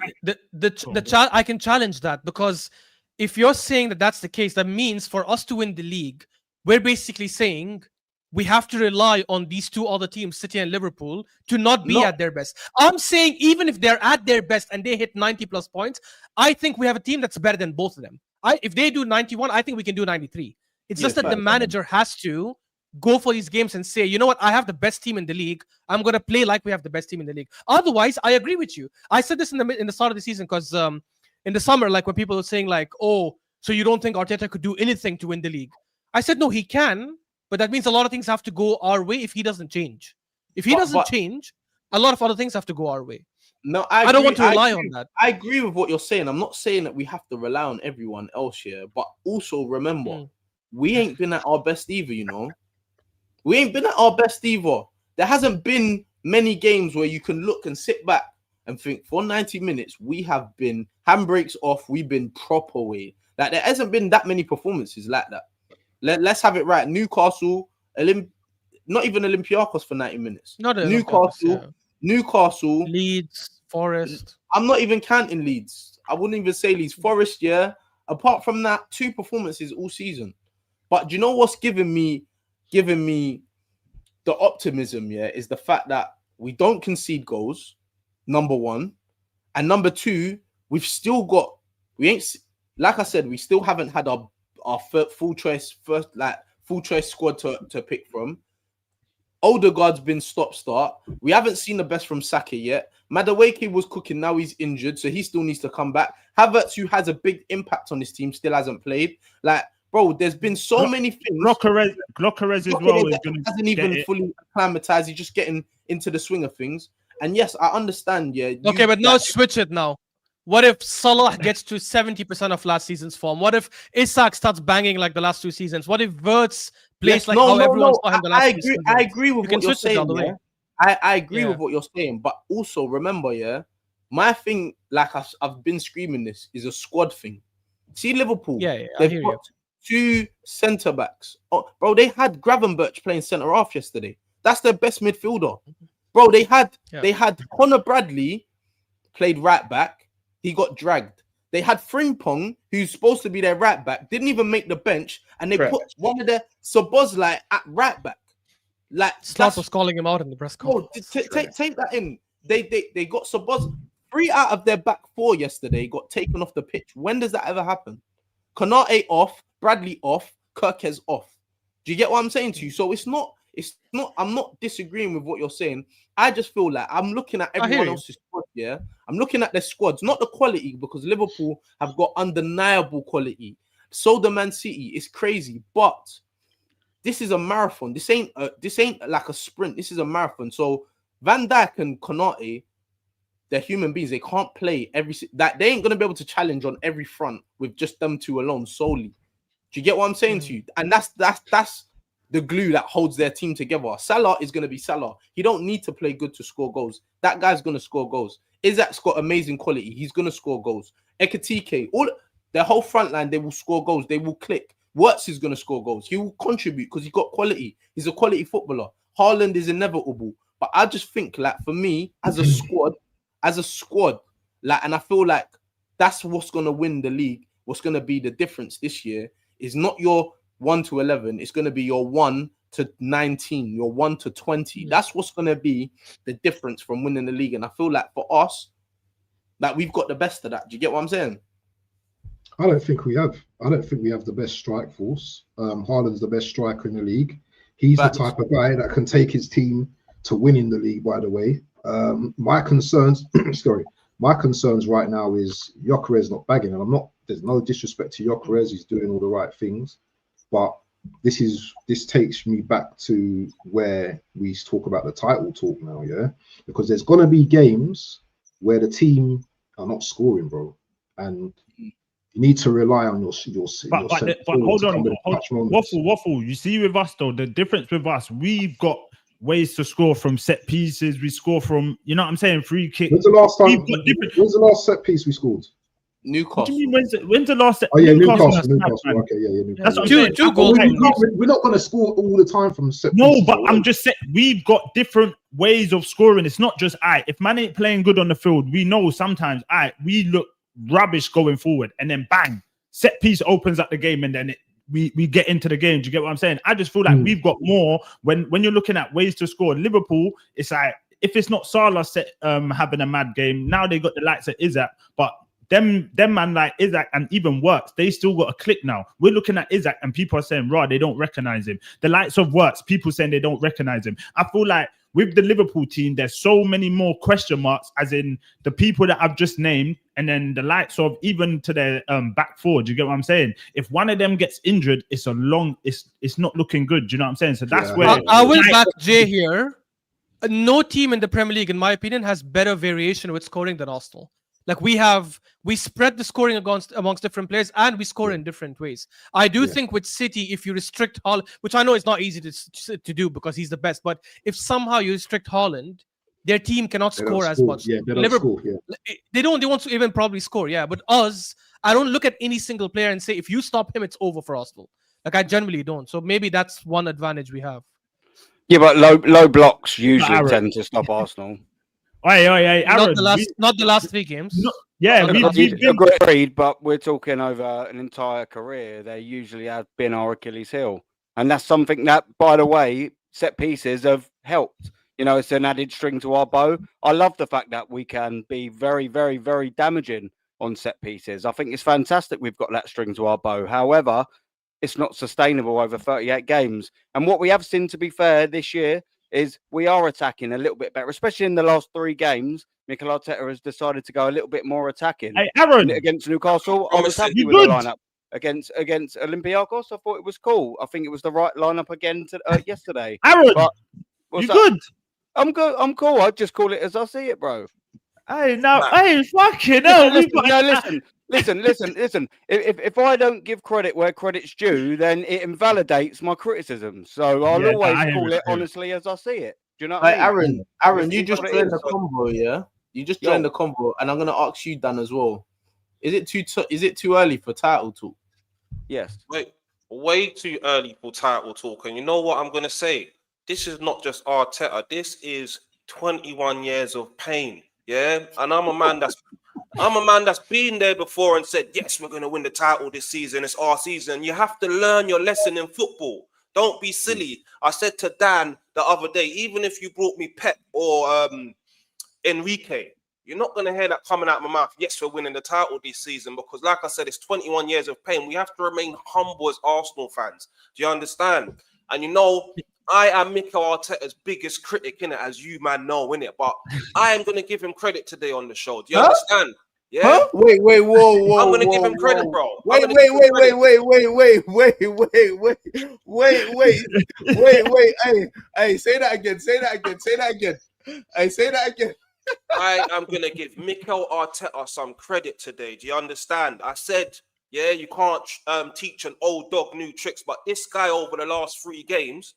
I can challenge that, because if you're saying that that's the case, that means for us to win the league, we're basically saying we have to rely on these 2 other teams, City and Liverpool, to not be at their best. I'm saying even if they're at their best and they hit 90 plus points, I think we have a team that's better than both of them. If they do 91, I think we can do 93. It's just that the manager has to go for these games and say, you know what, I have the best team in the league. I'm going to play like we have the best team in the league. Otherwise, I agree with you. I said this in the start of the season, because in the summer, like, when people were saying, like, oh, so you don't think Arteta could do anything to win the league? I said, no, he can, but that means a lot of things have to go our way if he doesn't change. If he doesn't change, a lot of other things have to go our way. No, I don't want to rely on that. I agree with what you're saying. I'm not saying that we have to rely on everyone else here, but also remember, we ain't been at our best either, you know? We ain't been at our best either. There hasn't been many games where you can look and sit back and think, for 90 minutes, we have been handbrakes off, we've been proper way. Like, there hasn't been that many performances like that. Let's have it right. Newcastle, not even Olympiacos for 90 minutes. Newcastle, Leeds, Forest. I'm not even counting Leeds. I wouldn't even say Leeds. Forest, yeah. Apart from that, 2 performances all season. But do you know what's giving me the optimism, yeah, is the fact that we don't concede goals, number 1. And number 2, we still haven't had our full choice squad to pick from. Odegaard's been stop-start. We haven't seen the best from Saka yet. Madueke was cooking, now he's injured, so he still needs to come back. Havertz, who has a big impact on this team, still hasn't played. Like, bro, there's been so many things. Glockerez as well hasn't even fully acclimatized. He's just getting into the swing of things. And yes, I understand. Yeah. Okay, but now switch it now. What if Salah gets to 70% of last season's form? What if Isak starts banging like the last 2 seasons? What if Wirtz plays everyone saw him the last 2 seasons? I agree with what you're saying. Yeah? I agree with what you're saying, but also remember, yeah, my thing, like I've been screaming this, is a squad thing. See Liverpool, they've got 2 centre backs. Oh, bro, they had Gravenberch playing centre half yesterday. That's their best midfielder, bro. They had Connor Bradley played right back. He got dragged. They had Frimpong, who's supposed to be their right back, didn't even make the bench, and they put one of their Szoboszlai at right back. Like, Slav was calling him out in the press conference. Take that in. They got Szoboszlai. 3 out of their back 4 yesterday got taken off the pitch. When does that ever happen? Konate off, Bradley off, Kirkes off. Do you get what I'm saying to you? So it's not. I'm not disagreeing with what you're saying. I just feel like I'm looking at everyone else's squad. Yeah, I'm looking at their squads, not the quality, because Liverpool have got undeniable quality. So the Man City is crazy, but this is a marathon. This ain't like a sprint. This is a marathon. So Van Dijk and Konate, they're human beings. They can't play that. They ain't gonna be able to challenge on every front with just them two alone solely. Do you get what I'm saying to you? And that's the glue that holds their team together. Salah is going to be Salah. He don't need to play good to score goals. That guy's going to score goals. Isaac's got amazing quality. He's going to score goals. Ekatike, their whole front line, they will score goals. They will click. Wirtz is going to score goals. He will contribute because he's got quality. He's a quality footballer. Haaland is inevitable. But I just think, like, for me, as a squad, like, and I feel like that's what's going to win the league. What's going to be the difference this year is not your 1 to 11, it's going to be your 1 to 19, your 1 to 20. That's what's going to be the difference from winning the league. And I feel like for us, that we've got the best of that. Do you get what I'm saying? I don't think we have the best strike force. Haaland's the best striker in the league. He's the type of guy that can take his team to winning the league, by the way. My concerns right now is Gyökeres not bagging. And there's no disrespect to Gyökeres. He's doing all the right things. But this takes me back to where we talk about the title talk now, yeah? Because there's gonna be games where the team are not scoring, bro, and you need to rely on your But hold on, Waffle. You see, with us though, the difference with us, we've got ways to score from set pieces. We score from, you know what I'm saying, free kicks. When's the last set piece we scored? Newcastle. What do you mean, when's the last? Oh yeah, Newcastle. Okay, yeah, Newcastle. That's what I'm two goals. We're not going to score all the time from set. No, but I'm just saying we've got different ways of scoring. It's not just if man ain't playing good on the field, we know sometimes we look rubbish going forward, and then bang, set piece opens up the game, and then we get into the game. Do you get what I'm saying? I just feel like we've got more when you're looking at ways to score. Liverpool, it's like if it's not Salah having a mad game, now they got the likes of Isaac, but them man like Isaac and even Wirtz, they still got a click now. We're looking at Isaac and people are saying, they don't recognize him. The likes of Wirtz, people saying they don't recognize him. I feel like with the Liverpool team, there's so many more question marks, as in the people that I've just named, and then the likes of even to their back four. Do you get what I'm saying? If one of them gets injured, it's not looking good. Do you know what I'm saying? So that's where I will back Jay here. No team in the Premier League, in my opinion, has better variation with scoring than Arsenal. Like we spread the scoring amongst different players, and we score in different ways. I do think with City, if you restrict Haaland, which I know is not easy to do because he's the best, but if somehow you restrict Haaland, their team cannot score as much. Yeah, they don't score. Yeah. They won't even probably score. Yeah, but us, I don't look at any single player and say if you stop him, it's over for Arsenal. Like I generally don't. So maybe that's one advantage we have. Yeah, but low blocks usually tend to stop Arsenal. Aaron, not the last 3 games. We've agreed, but we're talking over an entire career. They usually have been our Achilles heel, and that's something that, by the way, set pieces have helped. You know, it's an added string to our bow. I love the fact that we can be very, very, very damaging on set pieces. I think it's fantastic we've got that string to our bow. However, it's not sustainable over 38 games. And what we have seen, to be fair, this year is we are attacking a little bit better, especially in the last 3 games. Mikel Arteta has decided to go a little bit more attacking. Hey, Aaron, against Newcastle, I was happy with the lineup. Against Olympiacos, I thought it was cool. I think it was the right lineup again yesterday. Aaron, you good? I'm good. I'm cool. I just call it as I see it, bro. Hey, fucking hell. Listen. If I don't give credit where credit's due, then it invalidates my criticism. So I'll always call it honestly as I see it. Do you know what I mean? Aaron, you just joined the combo, yeah? You just joined the combo, and I'm gonna ask you, Dan, as well. Is it too early for title talk? Yes. Wait, way too early for title talk. And you know what I'm gonna say? This is not just Arteta. This is 21 years of pain. Yeah, and I'm a man that's been there before and said, yes, we're going to win the title this season. It's our season. You have to learn your lesson in football. Don't be silly. I said to Dan the other day, even if you brought me Pep or Enrique, you're not going to hear that coming out of my mouth. Yes, we're winning the title this season because, like I said, it's 21 years of pain. We have to remain humble as Arsenal fans. Do you understand? And you know, I am Mikel Arteta's biggest critic, innit, as you man know, innit? But I am going to give him credit today on the show. Do you understand? Yeah. Huh? Wait, whoa. I'm going to give him credit, bro. Wait. Hey, say that again. Hey, say that again. I am going to give Mikel Arteta some credit today. Do you understand? I said, yeah, you can't teach an old dog new tricks, but this guy over the last 3 games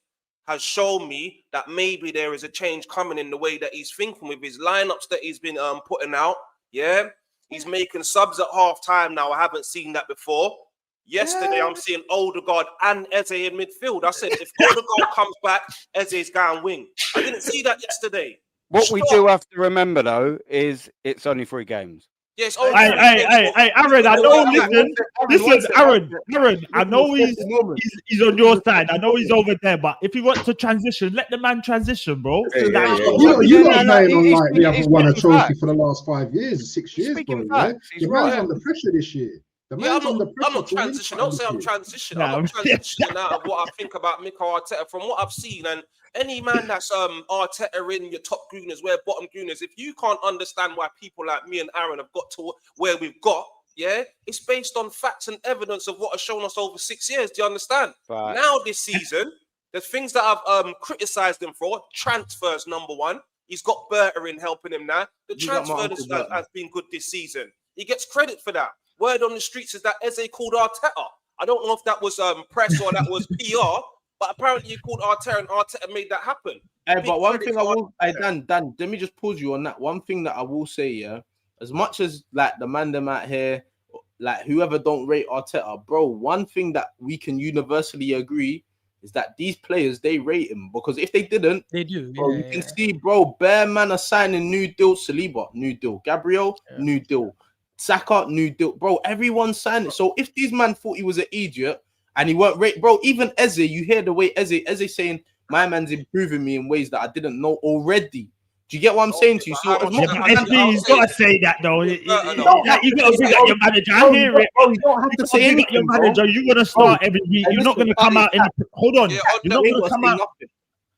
has shown me that maybe there is a change coming in the way that he's thinking with his lineups that he's been putting out. Yeah, he's making subs at half time now. I haven't seen that before. Yesterday, I'm seeing Odegaard and Eze in midfield. I said, if Odegaard comes back, Eze's going wing. I didn't see that yesterday. What we do have to remember, though, is it's only 3 games. Yes. Aaron, I know. Listen, Aaron. I know he's on your side. I know he's over there. But if he wants to transition, let the man transition, bro. You lot playing on like we haven't won a trophy for the last 5 years, 6 years, bro. Yeah? Your man's under pressure this year. I'm not transitioning. Don't say I'm transitioning. I'm not transitioning out of what I think about Mikel Arteta from what I've seen. And any man that's Arteta in your top Gooners, we're bottom Gooners. If you can't understand why people like me and Aaron have got to where we've got, yeah, it's based on facts and evidence of what has shown us over 6 years. Do you understand? Right. Now this season, the things that I've criticised him for, transfers number 1. He's got Berta in helping him now. The transfer has been good this season. He gets credit for that. Word on the streets is that Eze called Arteta. I don't know if that was press or that was PR, but apparently he called Arteta and Arteta made that happen. Hey, but one thing I will, Dan, let me just pause you on that. One thing that I will say, yeah, as much as like the man them out here, like whoever don't rate Arteta, bro, one thing that we can universally agree is that these players, they rate him, because if they didn't, they do. Bro, you can see, bro, bare man are signing new deal. Saliba, new deal. Gabriel, new deal. Saka, new deal. Bro, everyone's signing. So if these man thought he was an idiot and he weren't rate, bro, even Eze, you hear the way Eze saying, my man's improving me in ways that I didn't know already. Do you get what I'm saying to you? So he's got to say that though. You got to bring up your manager. I hear it. Bro, you don't have to say anything. Your manager, you're gonna start every week. You're not gonna come out. Hold on. You're not gonna come out.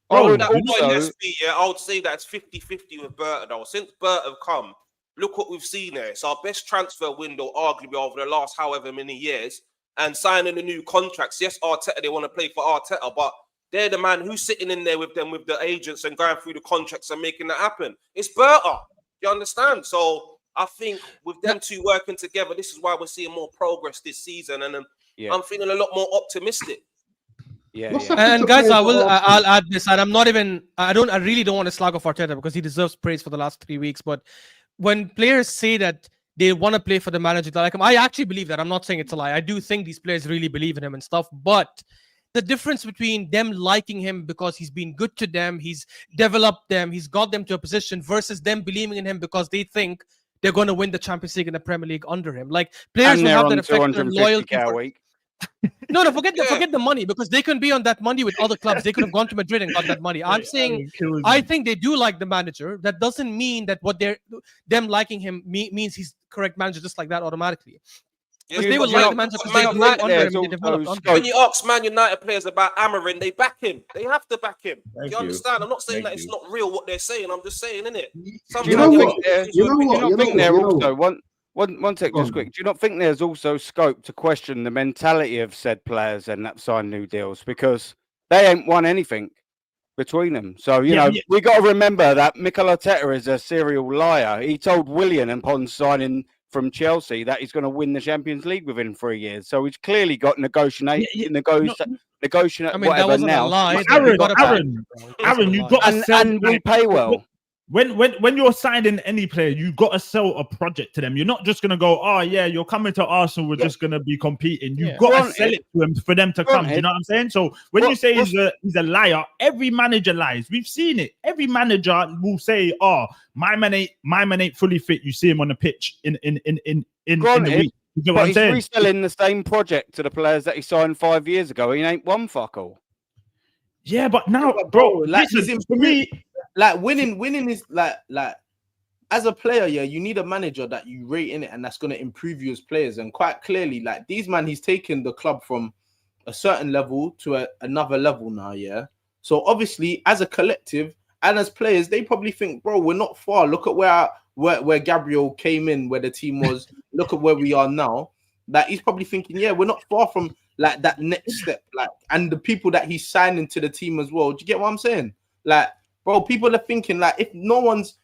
Bro, I would say that it's 50-50 with Berta though. Since Berta have come, look what we've seen there. It's our best transfer window, arguably, over the last however many years. And signing the new contracts. Yes, Arteta, they want to play for Arteta, but they're the man who's sitting in there with them, with the agents and going through the contracts and making that happen. It's Berta. You understand? So I think with them two working together, this is why we're seeing more progress this season. And I'm feeling a lot more optimistic. And guys, I'll add this, and I really don't want to slag off Arteta because he deserves praise for the last 3 weeks. But when players say that they want to play for the manager that like him, I actually believe that. I'm not saying it's a lie. I do think these players really believe in him and stuff. But the difference between them liking him because he's been good to them, he's developed them, he's got them to a position, versus them believing in him because they think they're going to win the Champions League and the Premier League under him. Like players will have that effect on loyalty. No, forget the money, because they can be on that money with other clubs. They could have gone to Madrid and got that money. I'm saying I think they do like the manager. That doesn't mean that what them liking him means he's correct manager just like that automatically. Because they would like the manager because they grew under him and they developed under him. When you ask Man United players about Amarin, they back him. They have to back him. You understand? I'm not saying that it's not real what they're saying. I'm just saying, innit? One sec, just quick. Do you not think there's also scope to question the mentality of said players and that sign new deals, because they ain't won anything between them? So we got to remember that Mikel Arteta is a serial liar. He told Willian upon signing from Chelsea that he's going to win the Champions League within 3 years. So he's clearly got negotiate. I mean, whatever that now. A lie. Aaron, you got to sell, and we pay well. When you're signing any player, you got to sell a project to them. You're not just gonna go, oh yeah, you're coming to Arsenal, we're just gonna be competing. You've got to sell it to them for them to come. Do you know what I'm saying? So when you say he's a liar, every manager lies. We've seen it. Every manager will say, oh, my man ain't fully fit. You see him on the pitch in the week. You get what I'm saying? He's reselling the same project to the players that he signed 5 years ago. He ain't one fuck all. Yeah, but now, bro, listen, for me. Like winning is like as a player, yeah, you need a manager that you rate in it and that's going to improve you as players. And quite clearly, like these man, he's taken the club from a certain level to another level now, yeah. So obviously, as a collective and as players, they probably think, bro, we're not far. Look at where Gabriel came in, where the team was. Look at where we are now. That he's probably thinking, yeah, we're not far from like that next step. Like, and the people that he's signing to the team as well. Do you get what I'm saying? Like, bro, people are thinking like if no one's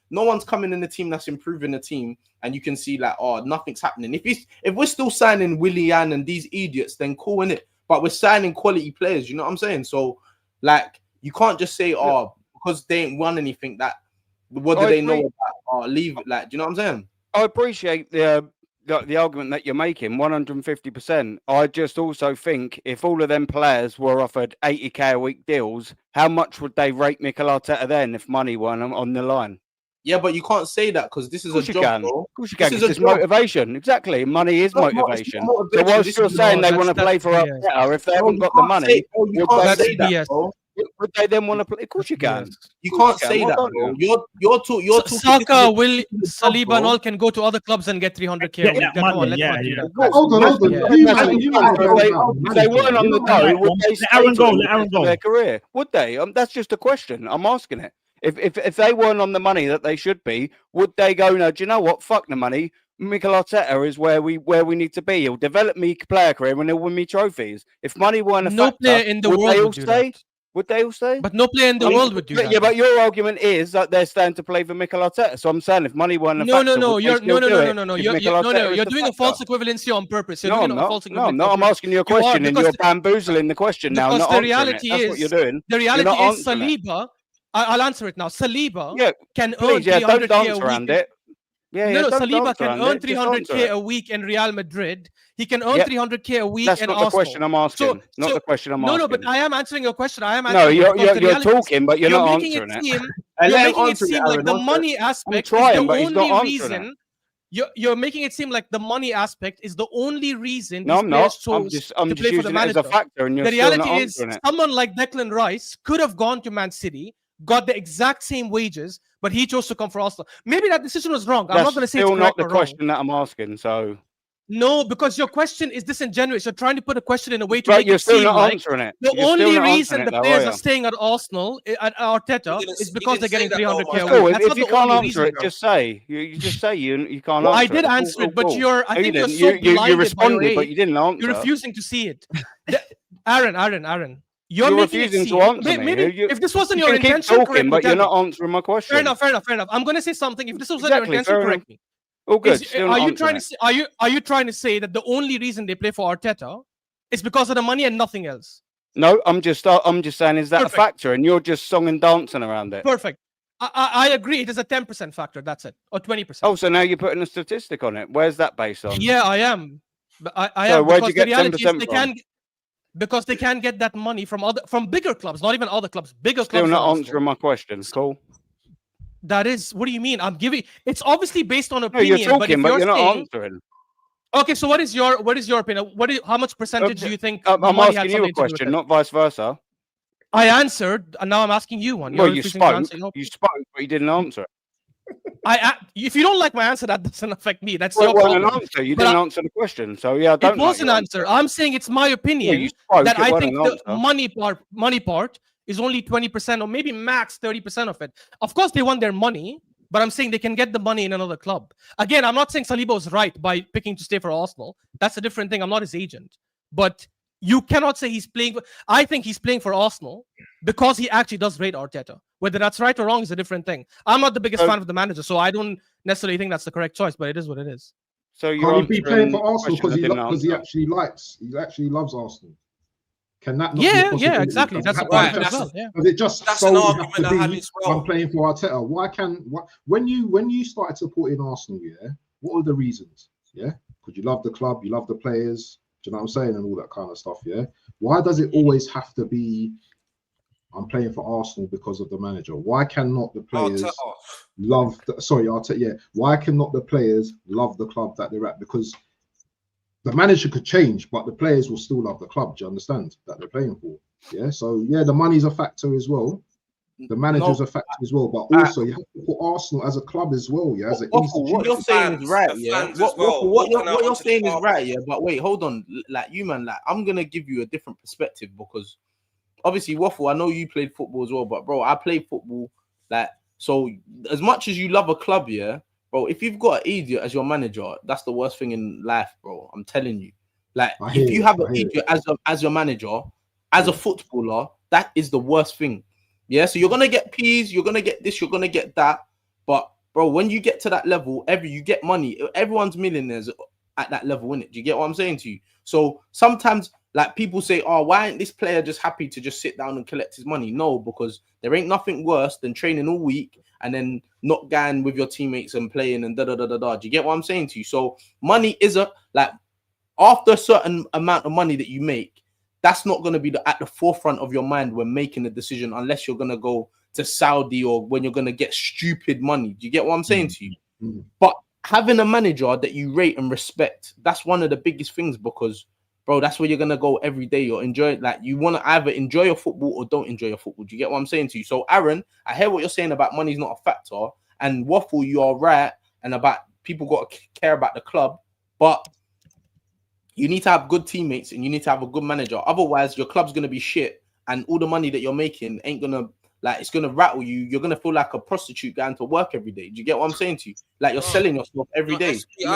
coming in the team that's improving the team, and you can see like, oh, nothing's happening. If we're still signing Willian and these idiots, then cool, innit? But we're signing quality players, you know what I'm saying? So, like, you can't just say, oh, because they ain't won anything, that what do they know about? Oh, leave it. Like, do you know what I'm saying? I appreciate the argument that you're making, 150%. I just also think if all of them players were offered 80k a week deals, how much would they rate Mikel Arteta then if money weren't on the line? Yeah, but you can't say that because this is a job, bro. Of course you can. It's motivation. Exactly. Money is motivation. So whilst you're saying they want to play for Arteta, if they haven't got the money, would they then want to play? Of course you can. You can't say that, bro. You're talking. Saka, Will, Saliba, and all can go to other clubs and get 300k. Hold on. If they weren't on the go, would they stay for their career? Would they? That's just a question. I'm asking it. If they weren't on the money that they should be, would they go, no, do you know what? Fuck the money. Mikel Arteta is where we need to be. He'll develop me player career and he'll win me trophies. If money weren't a factor, player in the would world they all would do stay? that. Would they all stay? But no player in the world would do that. Yeah, but your argument is that they're staying to play for Mikel Arteta. So I'm saying if money weren't a factor, no. You're doing a false equivalency on purpose. You're doing a false equivalency. No, I'm asking you a question and you're bamboozling the question now. Because the reality is, that's what you're doing. The reality is Saliba. I'll answer it now. Saliba can earn 300k a week. Saliba can earn 300k a week in Real Madrid. He can earn 300k a week in Arsenal. That's not the question I'm asking. Not the question I'm asking. No, but I am answering your question. You're talking, but you're not answering it. You're making it seem like the money aspect is the only reason. You're making it seem like the money aspect is the only reason. No, I'm not. I'm just using it as a factor, and you're the reality is, someone like Declan Rice could have gone to Man City, got the exact same wages, but he chose to come for Arsenal. Maybe that decision was wrong. I'm not going to say it's correct or wrong. Still not the question that I'm asking. So no, because your question is disingenuous. You're trying to put a question in a way to make it seem still not like answering it. The only reason the players are staying at Arsenal at Arteta is because they're getting 300k a week. If you can't answer it, just say you just say you can't answer. I did answer it, but I think you're so blinded. You responded, but you didn't answer. You're refusing to see it. Aaron. You're refusing to answer me. Maybe if this wasn't your intention, keep talking, but you're not answering my question. Fair enough. I'm going to say something. If this wasn't your intention, correct me. Oh, good. Are you trying to say that the only reason they play for Arteta is because of the money and nothing else? No, I'm just saying, is that a factor? And you're just song and dancing around it. Perfect. I agree. It is a 10% factor. That's it, or 20%. Oh, so now you're putting a statistic on it. Where's that based on? Yeah, I am. I so am. Where'd you get 10% from? Because they can get that money from bigger clubs, not even other clubs, bigger Still clubs. Still not answering my question. Cool. That is, what do you mean? I'm giving. It's obviously based on opinion. No, you're talking, but you're not answering. Okay, so what is your opinion? How much percentage do you think? I'm asking you a question, not vice versa. I answered, and now I'm asking you one. Well, you spoke, but you didn't answer. If you don't like my answer, that doesn't affect me. That's your problem. An answer. You didn't answer the question, so yeah, it was an answer. I'm saying it's my opinion that I think the money part is only 20% or maybe max 30% of it. Of course, they want their money, but I'm saying they can get the money in another club. Again, I'm not saying Saliba was right by picking to stay for Arsenal. That's a different thing. I'm not his agent, but you cannot say he's playing. I think he's playing for Arsenal because he actually does rate Arteta. Whether that's right or wrong is a different thing. I'm not the biggest fan of the manager, so I don't necessarily think that's the correct choice, but it is what it is. So you're playing for Arsenal because he actually loves Arsenal. Can that not yeah, exactly. That's right. That's an argument I had as well. I'm playing for Arteta. When you started supporting Arsenal, what are the reasons? Yeah, because you love the club, you love the players. Do you know what I'm saying? And all that kind of stuff, yeah? Why does it always have to be, I'm playing for Arsenal because of the manager? Why cannot the players why cannot the players love the club that they're at? Because the manager could change, but the players will still love the club, do you understand? That they're playing for, yeah? So, yeah, the money's a factor as well. The manager's No. a factor as well, but also you have to put Arsenal as a club as well, yeah, as an Waffle, what you're institution. saying is right, The yeah. fans as well, What walking out you're onto the saying is park. right, yeah. But wait, hold on. Like you, man, like I'm gonna give you a different perspective because obviously, Waffle, I know you played football as well, but bro, I played football. Like, so as much as you love a club, yeah, bro, if you've got an idiot as your manager, that's the worst thing in life, bro. I'm telling you. Like, if you have an idiot as your manager, as a footballer, that is the worst thing. Yeah, so you're gonna get peas, you're gonna get this, you're gonna get that. But bro, when you get to that level, you get money. Everyone's millionaires at that level, innit? Do you get what I'm saying to you? So sometimes, like, people say, oh, why ain't this player just happy to just sit down and collect his money? No, because there ain't nothing worse than training all week and then not going with your teammates and playing and da-da-da-da-da. Do you get what I'm saying to you? So money is after a certain amount of money that you make, that's not going to be at the forefront of your mind when making a decision, unless you're going to go to Saudi or when you're going to get stupid money. Do you get what I'm saying to you? But having a manager that you rate and respect, that's one of the biggest things because, bro, that's where you're going to go every day. You're enjoying, like, you want to either enjoy your football or don't enjoy your football. Do you get what I'm saying to you? So, Aaron, I hear what you're saying about money's not a factor. And Waffle, you are right. And about people got to care about the club. But you need to have good teammates and you need to have a good manager. Otherwise, your club's going to be shit and all the money that you're making ain't going to, like, it's going to rattle you. You're going to feel like a prostitute going to work every day. Do you get what I'm saying to you? Like, you're selling yourself every day. You know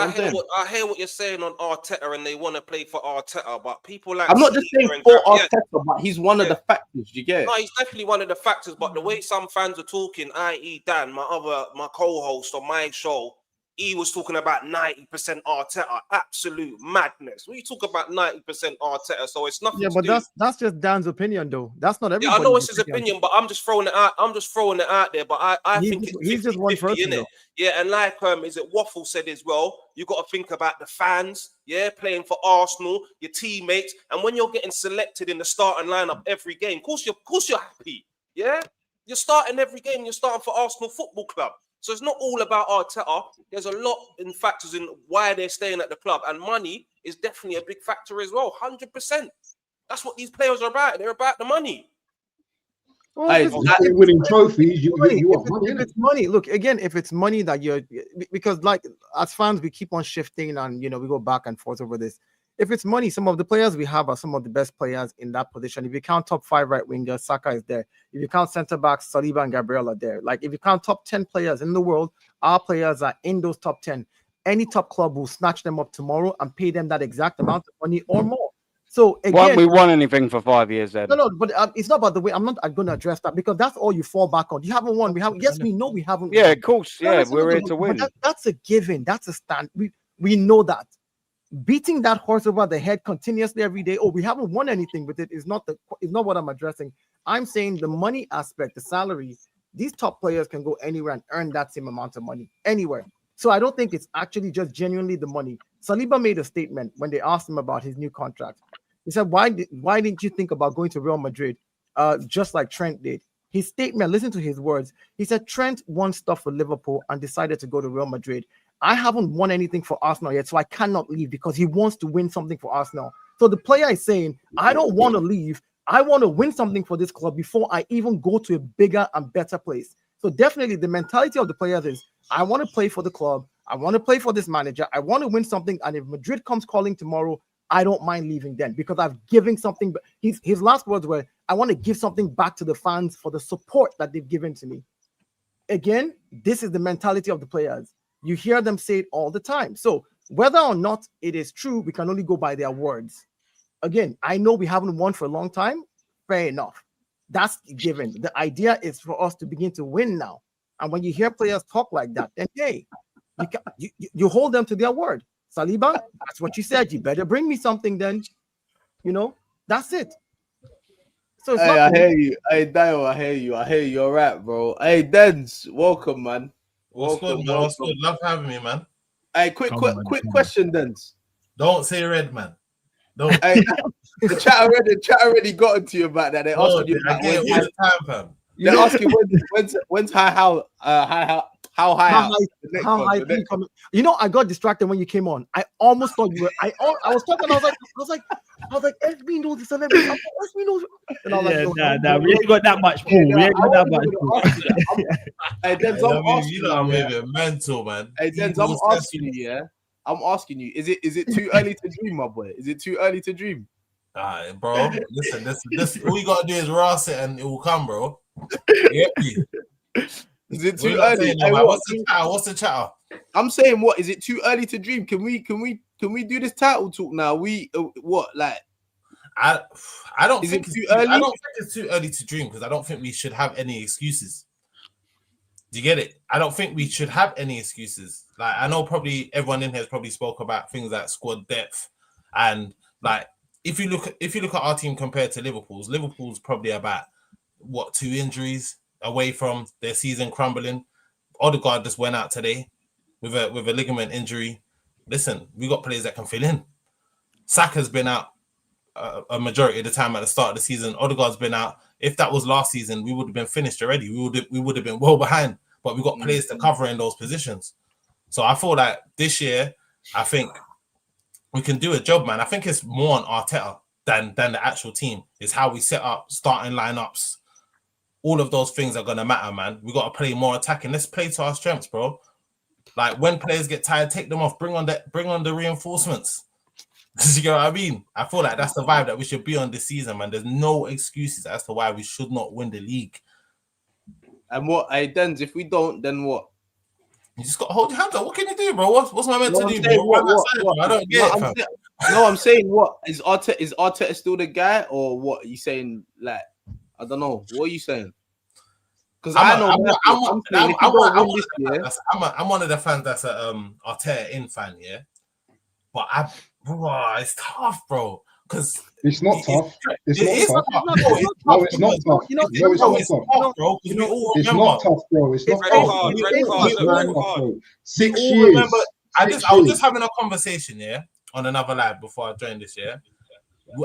I hear what you're saying on Arteta and they want to play for Arteta, but people like... I'm not just saying for Arteta, but he's one of the factors. You get it? No, he's definitely one of the factors, but the way some fans are talking, i.e. Dan, my co-host on my show, he was talking about 90% Arteta. Absolute madness. When you talk about 90% Arteta, so it's nothing. Yeah, but that's just Dan's opinion, though. That's not everybody. Yeah, I know it's his opinion, but I'm just throwing it out. I'm just throwing it out there. But I think he's just one person, though. Yeah, and like is it Waffle said as well, you got to think about the fans, yeah, playing for Arsenal, your teammates, and when you're getting selected in the starting lineup every game, of course you're happy. Yeah, you're starting every game. You're starting for Arsenal Football Club. So it's not all about Arteta. There's a lot in factors in why they're staying at the club, and money is definitely a big factor as well. 100%. That's what these players are about. They're about the money. Well, if it's winning trophies, you want money. If it's money, look again. If it's money that you're, because like as fans, we keep on shifting and we go back and forth over this. If it's money, some of the players we have are some of the best players in that position. If you count top 5 right wingers, Saka is there. If you count centre backs, Saliba and Gabriel are there. Like if you count top 10 players in the world, our players are in those top 10. Any top club will snatch them up tomorrow and pay them that exact amount of money or more. So again, why haven't we won anything for 5 years then? No, but it's not about the way. I'm not going to address that because that's all you fall back on. You haven't won. We have. Yes, we know we haven't. Yeah, won. of course. Yeah, we're here to win. That's a given. That's a stand. We know that. Beating that horse over the head continuously every day. Oh, we haven't won anything with it. Is not what I'm addressing. I'm saying the money aspect, the salary. These top players can go anywhere and earn that same amount of money anywhere. So I don't think it's actually just genuinely the money. Saliba made a statement when they asked him about his new contract. He said, "Why didn't you think about going to Real Madrid, just like Trent did?" His statement. Listen to his words. He said, "Trent won stuff for Liverpool and decided to go to Real Madrid. I haven't won anything for Arsenal yet, so I cannot leave because he wants to win something for Arsenal." So the player is saying, I don't want to leave. I want to win something for this club before I even go to a bigger and better place. So definitely the mentality of the players is, I want to play for the club. I want to play for this manager. I want to win something. And if Madrid comes calling tomorrow, I don't mind leaving then because I've given something. His last words were, I want to give something back to the fans for the support that they've given to me. Again, this is the mentality of the players. You hear them say it all the time. So whether or not it is true, we can only go by their words. Again, I know we haven't won for a long time. Fair enough. That's given. The idea is for us to begin to win now. And when you hear players talk like that, then hey, you hold them to their word. Saliba, that's what you said. You better bring me something then. That's it. So hey, I hear you. Hey, Dayo, I hear you. I hear you. All right, bro. Hey, Denz, welcome, man. What's good, man? What's good? Love having me, man. Hey, quick question, Denz. Don't say red, man. Don't. Hey, the chat already got into you about that. They're asking you about the time, fam. They're asking when's high How high? How up? high? The next How one, high the can you next- come? You know, I got distracted when you came on. I almost thought you were. I was talking. I was like, SB knows the celebrity. SB knows. And I was Yeah, like, nah, we ain't got that much pool. We ain't got that much pool. Hey, Denz, I I'm mean, asking you know, I'm you. Yeah. moving mental, man. Hey, Denz, Evil I'm asking you. Yeah, I'm asking you. Is it too early to dream, my boy? Is it too early to dream? Alright, bro. Listen, this all you gotta do is rouse it and it will come, bro. Yeah. Is it What too you not early? saying, Hey, man? what? What's the chatter? What's the chatter? I'm saying, what is it too early to dream? Can we do this title talk now? What like? I don't Is think it it's too I early? don't think it's too early to dream because I don't think we should have any excuses. Do you get it? I don't think we should have any excuses. Like I know probably everyone in here has probably spoke about things like squad depth and like if you look at our team compared to Liverpool's probably about what 2 injuries away from their season crumbling. Odegaard just went out today with a ligament injury. Listen, we got players that can fill in. Saka's been out a majority of the time at the start of the season. Odegaard's been out. If that was last season, we would have been finished already. We would have been well behind. But we got players to cover in those positions. So I feel like this year, I think we can do a job, man. I think it's more on Arteta than the actual team. It's how we set up starting lineups. All of those things are gonna matter, man. We got to play more attacking. Let's play to our strengths, bro. Like when players get tired, take them off. Bring on the reinforcements. You know what I mean? I feel like that's the vibe that we should be on this season, man. There's no excuses as to why we should not win the league. And what? Hey, Denz, if we don't, then what? You just got to hold your hands up. What can you do, bro? What's my meant No, to I'm do, saying bro? what? I don't get it, fam. I'm saying what? Is Arteta still the guy, or what? Are you saying like I don't know. What are you saying? Because I know I'm one of the fans that's a Arteta in fan, yeah. But it's tough, bro. Because it's not tough. It's not tough. No, it's not tough. It's not tough. It's not tough, bro. It's not tough. 6 years. I was just having a conversation, yeah, on another live before I joined this, yeah.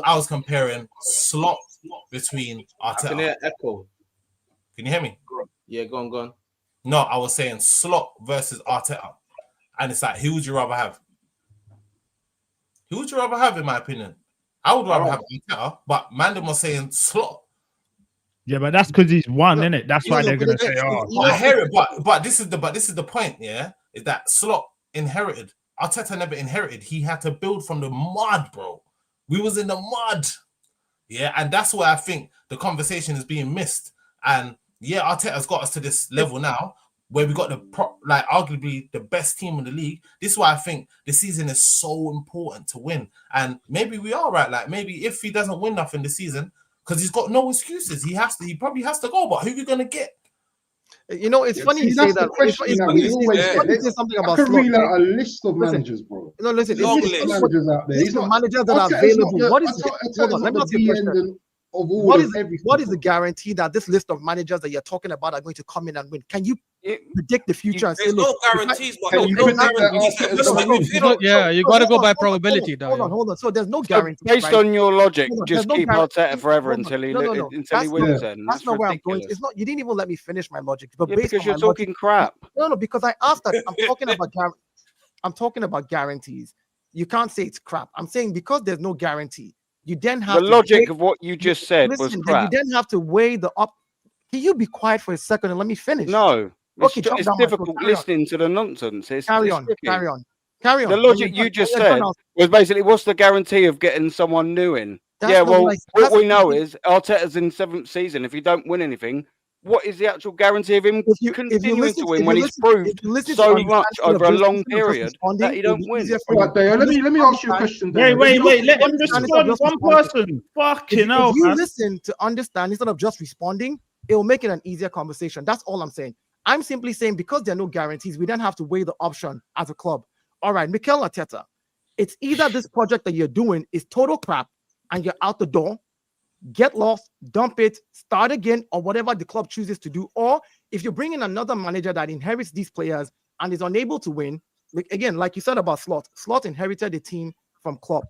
I was comparing slot between Arteta. Can you hear echo? Can you hear me? Yeah, go on. No, I was saying Slot versus Arteta. And it's like, who would you rather have? Who would you rather have, in my opinion? I would rather have Arteta, but Mandem was saying Slot. Yeah, but that's because he's won, innit? That's why they're gonna say, "Oh, I hear it." But this is the point. Yeah, is that Slot inherited? Arteta never inherited. He had to build from the mud, bro. We was in the mud. Yeah, and that's why I think the conversation is being missed. And yeah, Arteta's got us to this level now where we got arguably the best team in the league. This is why I think the season is so important to win. And maybe we are right. Like maybe if he doesn't win nothing this season, because he's got no excuses, he probably has to go. But who are we gonna get? You know, it's funny you say that. It's funny you say something about I can read out a list of managers, bro. No, listen, it's managers out there. He's not managers that are available. What is let me ask you a question. What is the guarantee that this list of managers that you're talking about are going to come in and win? Can you predict the future and say, there's no guarantees, but there's no guarantees. Yeah, you got to go by probability. Hold on. So there's no guarantee. Based on your logic, just keep Arteta forever until he wins. Then that's not where I'm going. It's not. You didn't even let me finish my logic. But because you're talking crap. No, because I asked that. I'm talking about guarantees. You can't say it's crap. I'm saying because there's no guarantee. You then have the logic of what you just said was crap. You then have to weigh the up. Can you be quiet for a second and let me finish? No. It's difficult listening to the nonsense. Carry on. The logic you just said was basically, what's the guarantee of getting someone new in? What we know is Arteta's in 7th season. If you don't win anything, what is the actual guarantee of him continuing to win when he's proved so much over a long period that he don't win? Right, Dayo, let me ask you a question. Wait. Let him respond. One person. Fucking hell, if you listen to understand instead of just responding, it will make it an easier conversation. That's all I'm saying. I'm simply saying because there are no guarantees, we then have to weigh the option as a club. All right, Mikel Arteta, it's either this project that you're doing is total crap and you're out the door, get lost, dump it, start again, or whatever the club chooses to do. Or if you bring in another manager that inherits these players and is unable to win, again, like you said about Slot inherited the team from Klopp.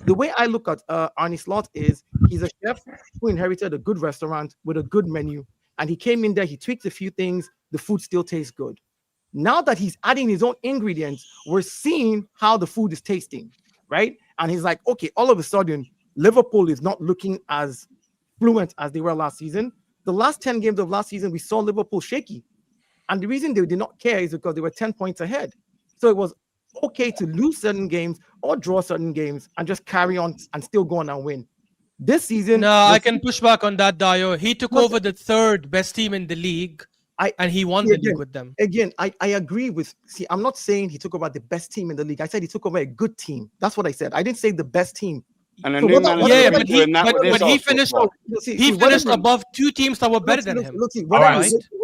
The way I look at Arne Slot is he's a chef who inherited a good restaurant with a good menu. And he came in there, he tweaked a few things, the food still tastes good. Now that he's adding his own ingredients, we're seeing how the food is tasting, right? And he's like, okay, all of a sudden, Liverpool is not looking as fluent as they were last season. The last 10 games of last season, we saw Liverpool shaky. And the reason they did not care is because they were 10 points ahead. So it was okay to lose certain games or draw certain games and just carry on and still go on and win. This season... No, I can push back on that, Dayo. He took over the third best team in the league. And he won the league with them. Again, I agree with... See, I'm not saying he took over the best team in the league. I said he took over a good team. That's what I said. I didn't say the best team. And a new manager but he finished. He finished above two teams that were better than him. Look,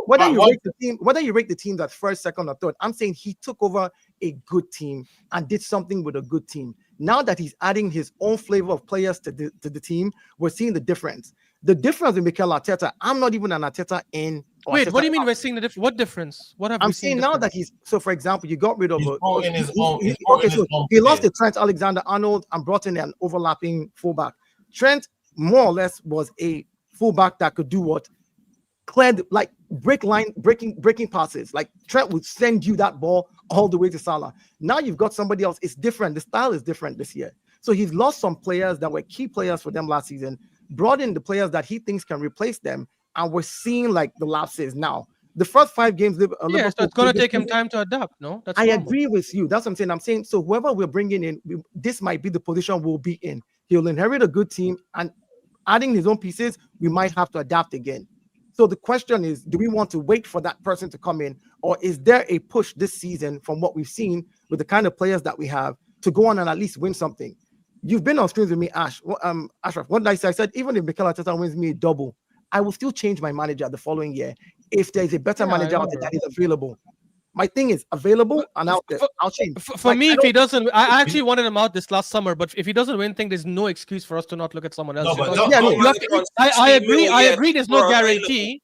whether you rate the team that's first, second, or third, I'm saying he took over a good team and did something with a good team. Now that he's adding his own flavor of players to the team, we're seeing the difference. The difference with Mikel Arteta, I'm not even an Arteta in. Wait, what do you mean we're seeing the difference? What difference? What have I'm we saying seen now difference? that he's so. For example, you got rid of He he lost to Trent Alexander-Arnold and brought in an overlapping fullback. Trent more or less was a fullback that could do what? Cleared like breaking passes. Like Trent would send you that ball all the way to Salah. Now you've got somebody else. It's different. The style is different this year. So he's lost some players that were key players for them last season, brought in the players that he thinks can replace them, and we're seeing like the lapses now. The first 5 games, so it's going to take him time to adapt. No, that's I normal. agree with you. That's what I'm saying. I'm saying so. Whoever we're bringing in, this might be the position we'll be in. He'll inherit a good team, and adding his own pieces, we might have to adapt again. So the question is, do we want to wait for that person to come in, or is there a push this season from what we've seen with the kind of players that we have to go on and at least win something? You've been on streams with me, Ashraf. What did I say? I said, even if Mikel Arteta wins me a double, I will still change my manager the following year if there is a better manager out there that is available. My thing is available and out there. I'll change. For me, if he doesn't, I actually wanted him out this last summer. But if he doesn't win, there's no excuse for us to not look at someone else. I agree. There's no guarantee.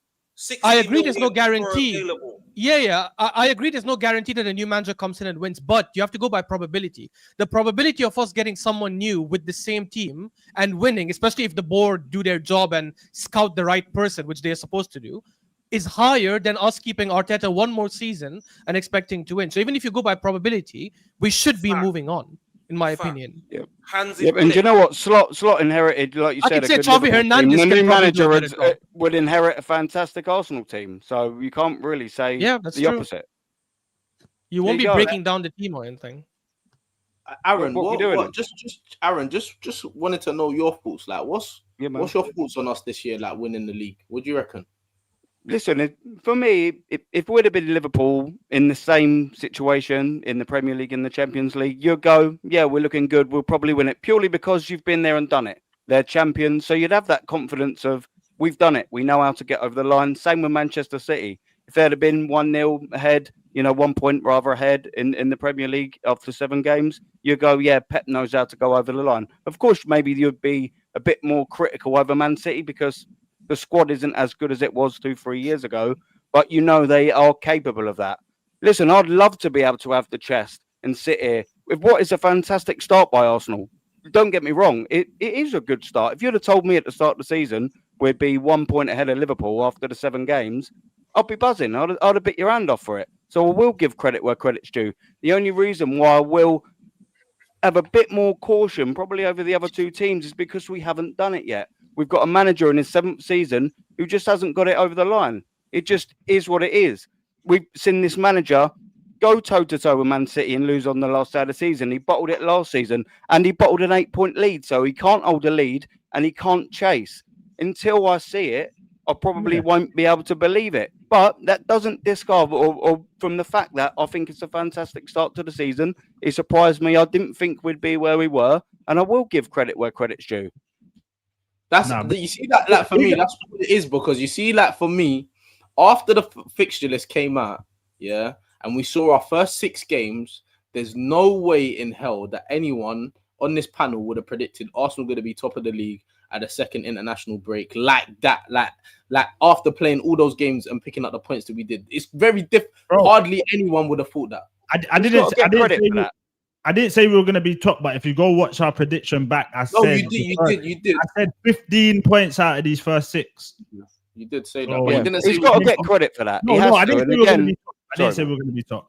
I agree. There's no guarantee. I agree. There's no guarantee that a new manager comes in and wins, but you have to go by probability. The probability of us getting someone new with the same team and winning, especially if the board do their job and scout the right person, which they're supposed to do, is higher than us keeping Arteta one more season and expecting to win. So even if you go by probability, we should be moving on, in my opinion. Yep. And do you know what? Slot inherited, like you said, a good Xavi Hernandez the new manager would inherit a fantastic Arsenal team. So you can't really say the opposite. You won't be breaking down the team or anything. Aaron, Aaron, just wanted to know your thoughts. Like, what's your thoughts on us this year, like winning the league? What do you reckon? Listen, for me, if we'd have been Liverpool in the same situation in the Premier League and the Champions League, you'd go, yeah, we're looking good. We'll probably win it purely because you've been there and done it. They're champions. So you'd have that confidence of, we've done it. We know how to get over the line. Same with Manchester City. If they'd have been 1-0 ahead, 1 point rather ahead in the Premier League after 7 games, you go, yeah, Pep knows how to go over the line. Of course, maybe you'd be a bit more critical over Man City because the squad isn't as good as it was 2-3 years ago, but they are capable of that. Listen, I'd love to be able to have the chest and sit here with what is a fantastic start by Arsenal. Don't get me wrong, it is a good start. If you'd have told me at the start of the season we'd be 1 point ahead of Liverpool after the 7 games, I'd be buzzing. I'd have bit your hand off for it. So I will give credit where credit's due. The only reason why I will have a bit more caution, probably over the other 2 teams, is because we haven't done it yet. We've got a manager in his 7th season who just hasn't got it over the line. It just is what it is. We've seen this manager go toe-to-toe with Man City and lose on the last day of the season. He bottled it last season, and he bottled an 8-point lead, so he can't hold a lead, and he can't chase. Until I see it, I probably won't be able to believe it. But that doesn't discard or from the fact that I think it's a fantastic start to the season. It surprised me. I didn't think we'd be where we were, and I will give credit where credit's due. You see that, like, for me, that's what it is, because you see, like, for me, after the fixture list came out, and we saw our first 6 games, there's no way in hell that anyone on this panel would have predicted Arsenal going to be top of the league at a second international break like that, like after playing all those games and picking up the points that we did. It's very different. Hardly anyone would have thought that. I didn't say we were going to be top, but if you go watch our prediction back, you did. I said 15 points out of these first 6. You did say that, but you didn't say he's got to get credit for that. I didn't say we were going to be top. I didn't say we're going to be top.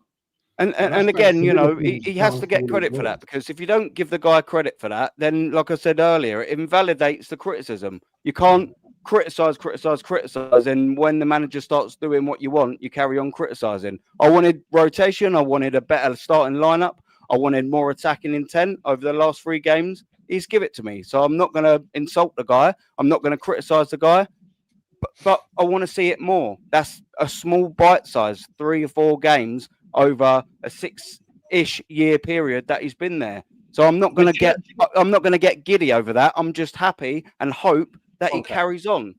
And again, you know, he has to get credit for that, because if you don't give the guy credit for that, then, like I said earlier, it invalidates the criticism. You can't criticize, and when the manager starts doing what you want, you carry on criticizing. I wanted rotation. I wanted a better starting lineup. I wanted more attacking intent over the last 3 games. He's give it to me, so I'm not going to insult the guy. I'm not going to criticize the guy, but I want to see it more. That's a small bite size, 3 or 4 games over a 6-ish year period that he's been there. So I'm not going to get giddy over that. I'm just happy and hope that he carries on.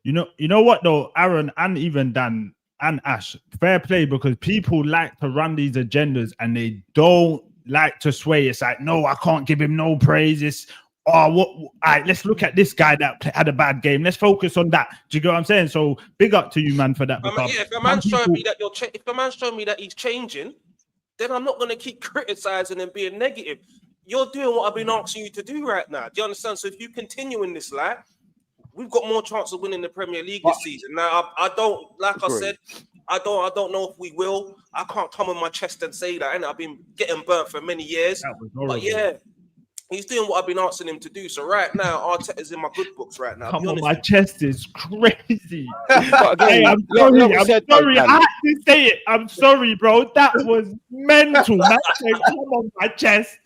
You know what though, Aaron and even Dan and Ash, fair play, because people like to run these agendas and they don't like to sway. It's like, no, I can't give him no praise. It's all right, let's look at this guy that had a bad game. Let's focus on that. Do you get what I'm saying? So big up to you, man, for that. If a man's showing me that if a man's showing me that he's changing, then I'm not going to keep criticizing and being negative. You're doing what I've been asking you to do right now. Do you understand? So if you continue in this light, we've got more chance of winning the Premier League this season. Now, I don't, like I said, I don't know if we will. I can't come on my chest and say that. And I've been getting burnt for many years. But yeah, he's doing what I've been asking him to do. So right now, Arteta's in my good books right now. Come on, my chest is crazy. Again, I'm sorry. I had to say it. I'm sorry, bro. That was mental. Man. Come on, my chest.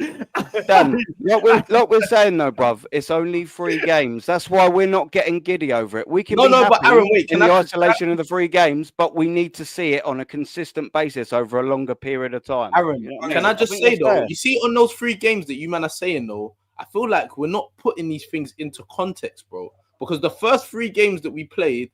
Dan, like we're saying though, bruv, it's only 3 games. That's why we're not getting giddy over it. We can be happy but Aaron, wait, in the isolation of the 3 games, but we need to see it on a consistent basis over a longer period of time. Aaron, can I just say though, you see on those 3 games that you man are saying though, I feel like we're not putting these things into context, bro. Because the first 3 games that we played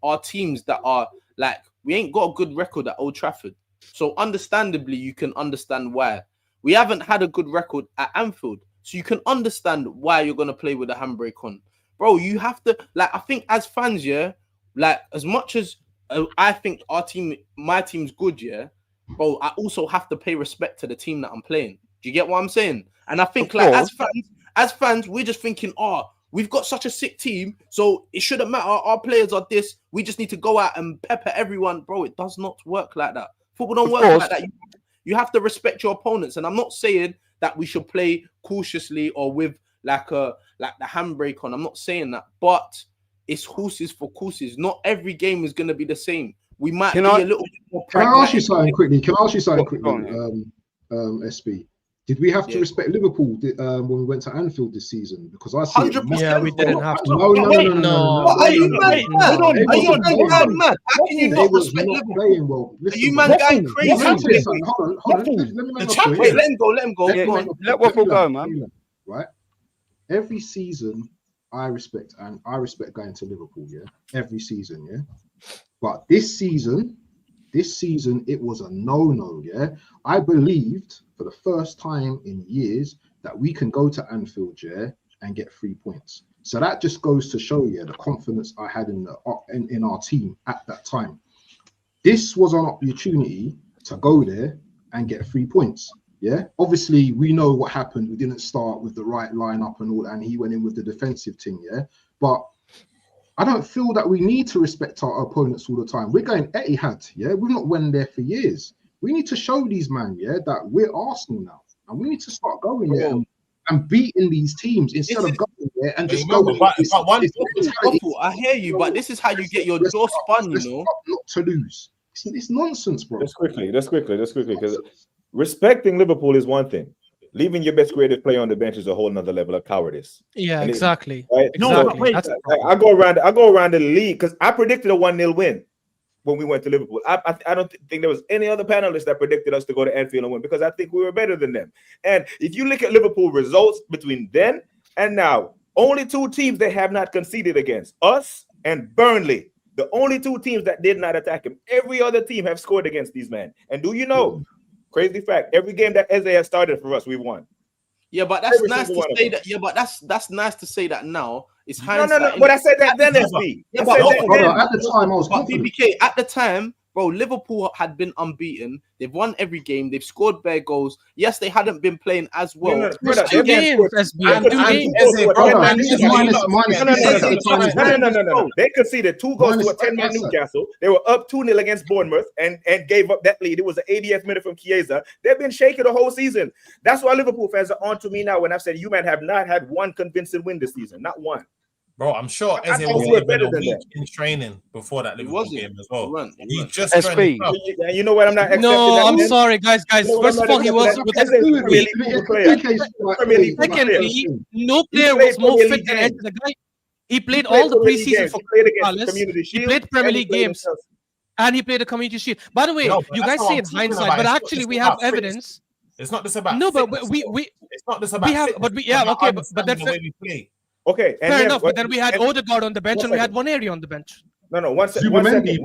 are teams that are like, we ain't got a good record at Old Trafford. So understandably, you can understand why. We haven't had a good record at Anfield. So you can understand why you're going to play with a handbrake on. Bro, you have to, like, I think as fans, yeah, like, as much as I think my team's good, yeah, bro, I also have to pay respect to the team that I'm playing. Do you get what I'm saying? And I think, like, as fans, we're just thinking, we've got such a sick team, so it shouldn't matter. Our players are this. We just need to go out and pepper everyone. Bro, it does not work like that. Football don't work like that. You have to respect your opponents. And I'm not saying that we should play cautiously or with like the handbrake on. I'm not saying that. But it's horses for courses. Not every game is going to be the same. We might be a little bit more pragmatic. Can I ask you something quickly? SB? Did we have to respect Liverpool when we went to Anfield this season? Because I see 100%. Yeah, we didn't have to. No. Are you mad? Are you mad? How can you not respect Liverpool? Are you man going crazy? Hold on. Let me make my point. Wait, let him go. Let Waffle go, man. Right. Every season, I respect going to Liverpool. Yeah. Every season. Yeah. But this season, it was a no. Yeah. I believed for the first time in years that we can go to Anfield, yeah, and get 3 points. So that just goes to show you the confidence I had in our team at that time. This was an opportunity to go there and get 3 points. Yeah, obviously we know what happened. We didn't start with the right lineup and all, and he went in with the defensive team. Yeah, but I don't feel that we need to respect our opponents all the time. We're going Etihad. Yeah, we've not won there for years. We need to show these man, yeah, that we're Arsenal now, and we need to start going there and beating these teams instead of going there and just going. I hear you, but this is how you get your jaw spun, you know. Not to lose. It's nonsense, bro. Just quickly, because respecting Liverpool is one thing. Leaving your best creative player on the bench is a whole nother level of cowardice. Yeah, exactly. Right? No, wait. I go around the league because I predicted a 1-0 win when we went to Liverpool. I don't think there was any other panelist that predicted us to go to Anfield and win, because I think we were better than them. And if you look at Liverpool results between then and now, only 2 teams they have not conceded against, us and Burnley. The only 2 teams that did not attack him. Every other team have scored against these men. And do you know, crazy fact, every game that Eze has started for us, we won. Yeah, but that's nice to say that. Yeah, but that's nice to say that now. It's hindsight. No. But I said that then, SB. Yeah, but at the time I was BBK, at the time, bro, Liverpool had been unbeaten. They've won every game. They've scored bare goals. Yes, they hadn't been playing as well. No, There's brother, two they've been games, scored. SB, They two conceded games. two goals to a Brother, 10-man this is Newcastle. minus No. 6 at the time. No. They conceded 2 goals to a 10-man Minus- Newcastle. They were up 2-0 against Bournemouth and gave up that lead. It was an 80th minute from Chiesa. They've been shaking the whole season. That's why Liverpool fans are on to me now when I've said you man have not had one convincing win this season. Not one. Bro, I'm sure I Eze thought was we were even better a than week that. in training before that Liverpool wasn't. game as well. He weren't. He just SB. trained up. And you know what? I'm not accepting No, that. I'm man. sorry, guys. You know what? First I'm of not all, he was accepting with that. Eze is a Premier League football player. Premier League football player. Secondly, no He player played was more Premier fit League than games. Eze. The guy, he played He played all the Premier League preseason games. for He played against Palace. Community He Shield. played Premier and he League played in games, Chelsea. and he played a Community Shield. By the way, No, but you that's guys what say I'm in talking hindsight, about. but It's not actually just we have about fitness. evidence. It's not just about No, but fitness, we bro. we It's not just about we have, fitness. but we It's yeah, about okay, but understanding then the way we play. Okay, and fair yes, enough. But then we had and- Odegaard on the bench, one and we had second. one area on the bench. No, one second. Zubimendi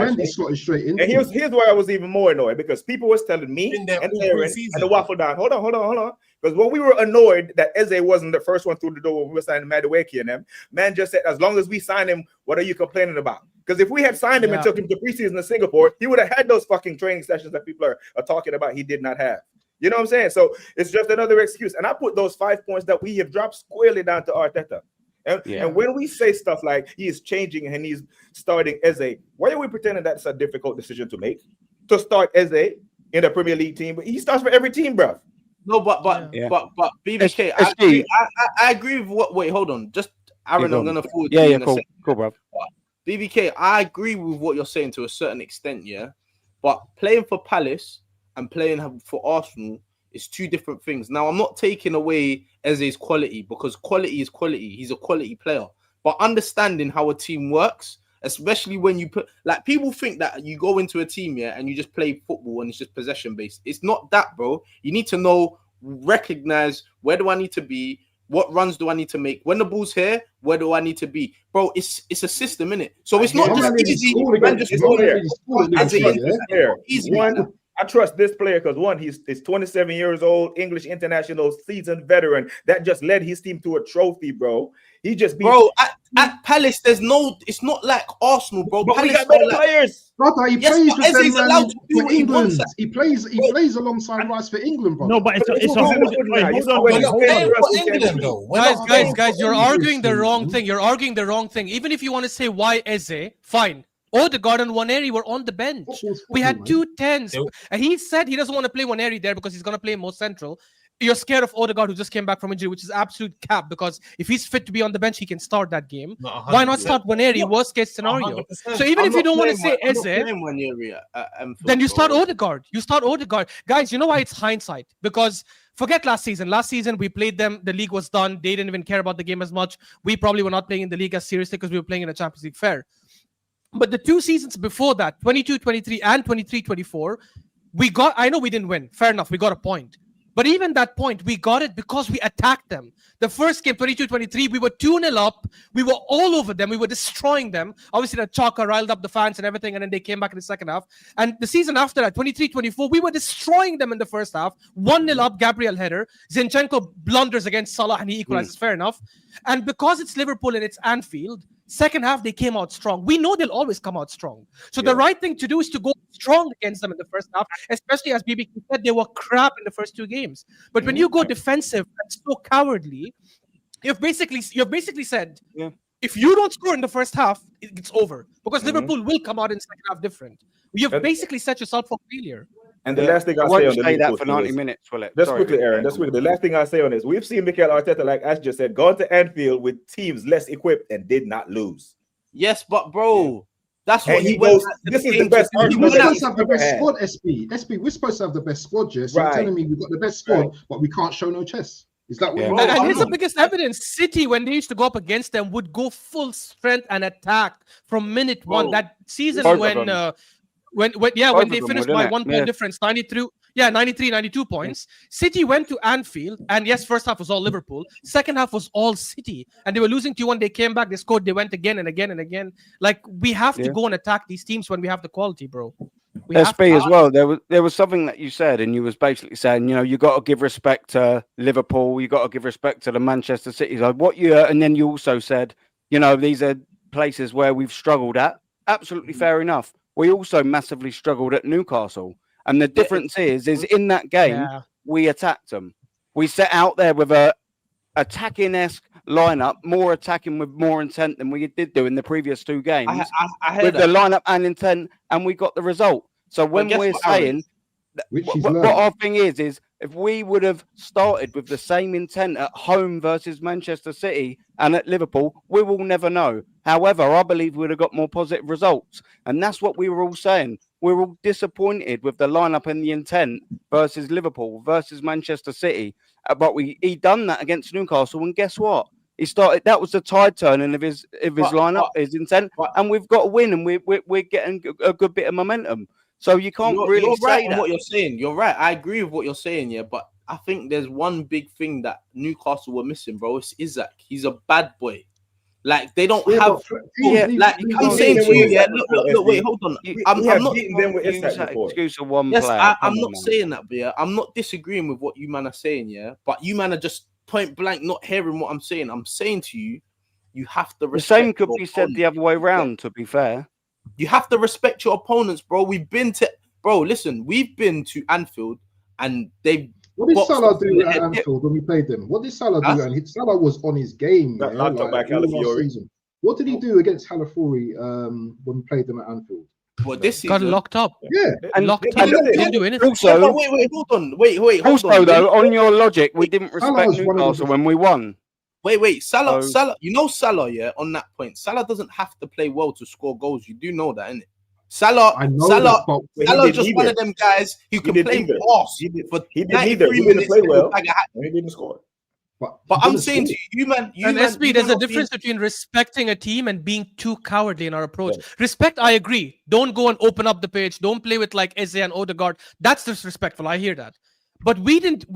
Ashley. slotted straight in. And here's where I was even more annoyed because people was telling me Been there and all Aaron preseason. and the Waffle Don. Hold on. Because when we were annoyed that Eze wasn't the first one through the door when we were signing Madueke and them, man just said, as long as we sign him, what are you complaining about? Because if we had signed him and took him to preseason in Singapore, he would have had those fucking training sessions that people are talking about he did not have. You know what I'm saying? So it's just another excuse. And I put those 5 points that we have dropped squarely down to Arteta. And when we say stuff like he is changing and he's starting Eze, why are we pretending that's a difficult decision to make? To start Eze in the Premier League team, but he starts for every team, bro. No, but BBK, I agree with what. Wait, hold on. Just Aaron, I'm gonna forward. Yeah, cool, bro. BBK, I agree with what you're saying to a certain extent, yeah. But playing for Palace and playing for Arsenal is 2 different things. Now, I'm not taking away Eze's quality because quality is quality. He's a quality player. But understanding how a team works, especially when you put, like, people think that you go into a team, yeah, and you just play football and it's just possession based. It's not that, bro. You need to know, recognize, where do I need to be? What runs do I need to make? When the ball's here, where do I need to be? Bro, it's a system, innit? So it's not just easy. I trust this player because one, he's 27 years old, English international, seasoned veteran that just led his team to a trophy, bro. He just bro at Palace. There's no. It's not like Arsenal, bro. But Palace we got better players. Brother, he Yes, plays but with Eze's them allowed to do for what he wants. England. He plays alongside Rice for England, bro. No, but it's a Guys, you're arguing the wrong thing. You're arguing the wrong thing. Even if you want to say why Eze, fine. Odegaard and Waneri were on the bench. We had 2 10s. And he said he doesn't want to play Waneri there because he's going to play more central. You're scared of Odegaard, who just came back from injury, which is absolute cap, because if he's fit to be on the bench, he can start that game. Why not start Waneri, worst case scenario? 100%. So even if you don't want to say Eze, then you start Odegaard. Guys, you know why it's hindsight? Because forget last season. Last season, we played them. The league was done. They didn't even care about the game as much. We probably were not playing in the league as seriously because we were playing in a Champions League fair. But the 2 seasons before that, 22-23 and 23-24, I know we didn't win. Fair enough. We got a point. But even that point, we got it because we attacked them. The first game, 22-23, we were 2-0 up. We were all over them. We were destroying them. Obviously, the Chaka riled up the fans and everything, and then they came back in the second half. And the season after that, 23-24, we were destroying them in the first half. 1-0 up, Gabriel header. Zinchenko blunders against Salah, and he equalizes. Fair enough. And because it's Liverpool and it's Anfield, second half, they came out strong. We know they'll always come out strong. So the right thing to do is to go strong against them in the first half, especially as BBK said, they were crap in the first 2 games. But when you go defensive and so cowardly, you've basically said, if you don't score in the first half, it's over. Because Liverpool will come out in the second half different. You've basically set yourself for failure. And the last thing I'll say on the that for 90 minutes, will it? Just quickly, Aaron. Just quickly. The last thing I'll say on this: we've seen Mikel Arteta, like Ash just said, gone to Anfield with teams less equipped and did not lose. Yes, but bro, that's what he goes. This is the best. We're supposed to have the best squad, SB, we're supposed to have the best squad, Jess. So you're telling me we've got the best squad, but we can't show no chess. Is that what? And here's the biggest evidence: City, when they used to go up against them, would go full strength and attack from minute 1. That season when they finished by 1 point difference, 92 points. City went to Anfield, and yes, first half was all Liverpool. Second half was all City, and they were losing 2-1. They came back, they scored, they went again and again and again. Like, we have to go and attack these teams when we have the quality, bro. SB as well. There was something that you said, and you was basically saying, you got to give respect to Liverpool, you got to give respect to the Manchester City. Like and then you also said, these are places where we've struggled at. Absolutely fair enough. we also massively struggled at Newcastle. And the difference is in that game, we attacked them. We set out there with a attacking-esque lineup, more attacking with more intent than we did do in the previous 2 games. I with the lineup and intent, and we got the result. So when we're saying what our thing is if we would have started with the same intent at home versus Manchester City and at Liverpool, we will never know. However, I believe we would have got more positive results. And that's what we were all saying. We were all disappointed with the lineup and the intent versus Liverpool, versus Manchester City. But he done that against Newcastle, and guess what? He started. That was the tide turning of his lineup, his intent, and we've got to win, and we're getting a good bit of momentum. So you can't really you're say right that. on what you're saying. You're right. I agree with what you're saying, yeah. But I think there's one big thing that Newcastle were missing, bro. It's Isaac. He's a bad boy. Like they don't have. Like I'm saying to you, yeah. Look. Wait, hold on. I'm not beaten them with Isaac before. Excuse of one Yes, player. I'm not saying that, but yeah, I'm not disagreeing with what you man are saying, yeah. But you man are just point blank not hearing what I'm saying. I'm saying to you, you have to respect. The same could be said the other way around. To be fair, you have to respect your opponents, bro. We've been to Anfield, and they. What did Salah do at Anfield when we played them? What did Salah do? And Salah was on his game. Season. What did he do against Halafouri when we played them at Anfield? Well, this got locked up. Yeah, and locked up. Didn't do anything. Also, wait, hold on. Also, though, on your logic, we didn't respect Newcastle when we won. Wait, Salah, you know Salah, yeah, on that point, Salah doesn't have to play well to score goals. You do know that, innit? Salah just one of them guys who can play boss. He didn't play well. He didn't score. But I'm saying to you, man, SB, there's a difference between respecting a team and being too cowardly in our approach. Yeah. Respect, I agree. Don't go and open up the page. Don't play with like Eze and Odegaard. That's disrespectful. I hear that. But we didn't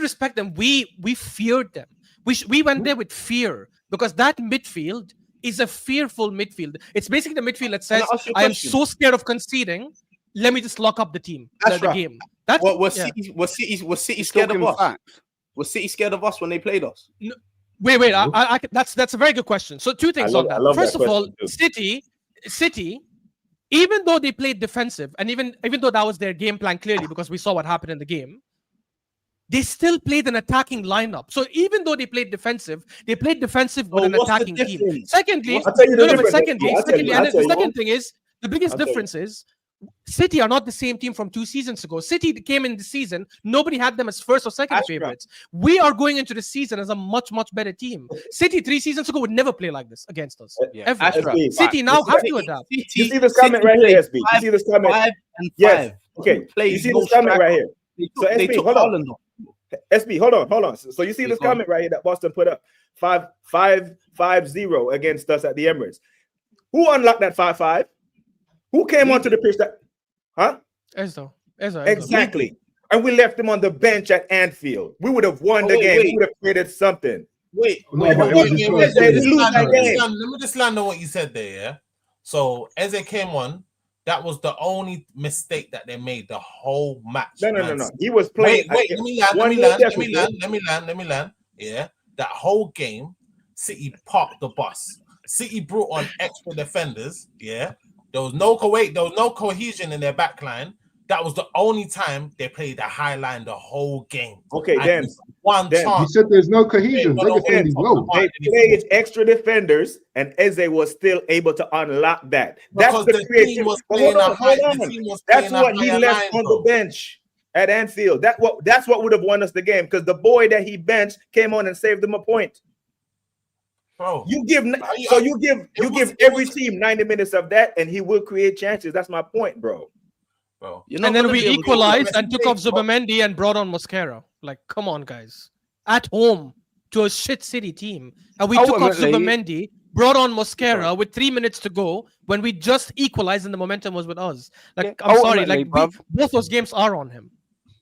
respect them. We feared them. We went there with fear because that midfield is a fearful midfield. It's basically the midfield that says, I am so scared of conceding. Let me just lock up the team, the game. That's was City scared of us? Was City scared of us when they played us? No, wait. That's a very good question. So 2 things on that. First of all, City, even though they played defensive, and even though that was their game plan clearly because we saw what happened in the game, they still played an attacking lineup. So even though they played defensive with an attacking team. Secondly, the second thing is the biggest difference is City are not the same team from 2 seasons ago. City came in the season, nobody had them as first or second favorites. We are going into the season as a much, much better team. City 3 seasons ago would never play like this against us. Ever. City now have to adapt. You see this comment right here, SB. You see this comment? 5 and 5. Yes. Okay. You see this comment right here. So SB, hold on. SB, hold on. So you see this comment right here that Boston put up 5-0 against us at the Emirates. Who unlocked that 5-5? Who came onto the pitch Ezzo. Exactly. And we left him on the bench at Anfield. We would have won the game. We would have created something. Let me just land on what you said there, yeah? So Eze came on. That was the only mistake that they made the whole match. No. He was playing. Wait, let me land. Yeah. That whole game, City parked the bus. City brought on extra defenders. Yeah. There was no cohesion in their back line. That was the only time they played a high line the whole game. Okay, then you said there's no cohesion. They played extra defenders, and Eze was still able to unlock that. That's the creative. That's what he left on the bench at Anfield. That's what would have won us the game because the boy that he benched came on and saved them a point. Bro, you give every team 90 minutes of that, and he will create chances. That's my point, bro. And then we equalized and took off Zubamendi and brought on Mosquera. Like, come on, guys. At home to a shit City team. And we took off Zubamendi, brought on Mosquera with 3 minutes to go when we just equalized and the momentum was with us. Like, I'm sorry, like both those games are on him.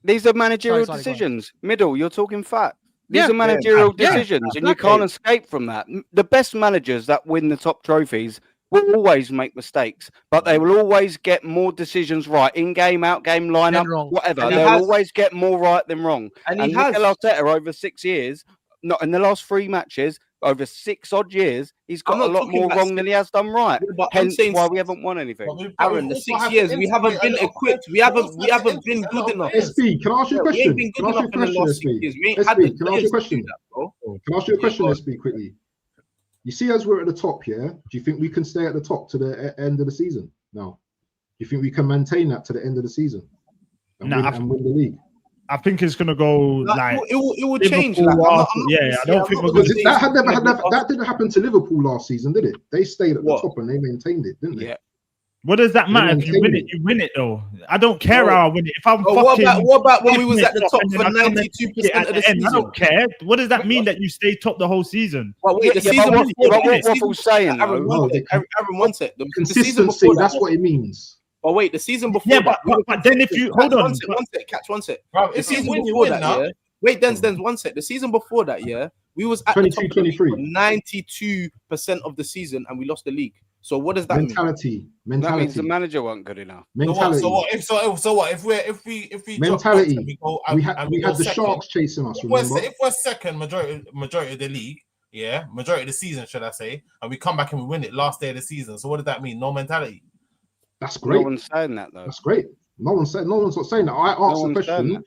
These are managerial decisions. Middle, you're talking fact. These are managerial decisions, and you can't escape from that. The best managers that win the top trophies will always make mistakes, but they will always get more decisions right in game, out game, lineup, whatever. They'll always get more right than wrong. And Mikel Arteta over 6 years, not in the last 3 matches, over 6 odd years, he's got I'm a not lot talking more about wrong than he has done right. Yeah, but I'm Hence saying why we haven't won anything. Aaron, the 6 years we haven't been equipped. We haven't been good enough. SB, can I ask you a We question? ain't been Can good I ask you enough a in the question, last 6 SB? years. We ain't had SB, the can I ask you a players to do question? that, bro. Can I ask you a question, go on. SB, quickly? You see, as we're at the top, yeah, do you think we can stay at the top to the end of the season? No. Do you think we can maintain that to the end of the season and, win the league? I think it's gonna go like it will Liverpool, change. Like, Arsenal. I don't think we're gonna. That didn't happen to Liverpool last season, did it? They stayed at the top and they maintained it, didn't they? Yeah. What does that matter? If you win it, you win it though. I don't care how I win it. If I'm fucking. What about when we was at the top for 92% of the season? I don't care. What does that mean that you stay top the whole season? Well, wait, the season what before. Waffle's saying though. Aaron, one sec. The Consistency. That's what it means. But wait, the season before. Yeah, but then if you hold on, one sec. Bro, The season before that, yeah. Wait, Denz, one sec. The season before that, yeah, we was at the top of the league for 92% of the season, and we lost the league. So what does that mean? That means the manager wasn't good enough. Mentality. So what? If we mentality, we had the Sharks chasing us. If we're second majority of the league, majority of the season, should I say, and we come back and we win it last day of the season. So what does that mean? No mentality. That's great. No one's saying that though. That's great. No one's not saying that. I asked the question.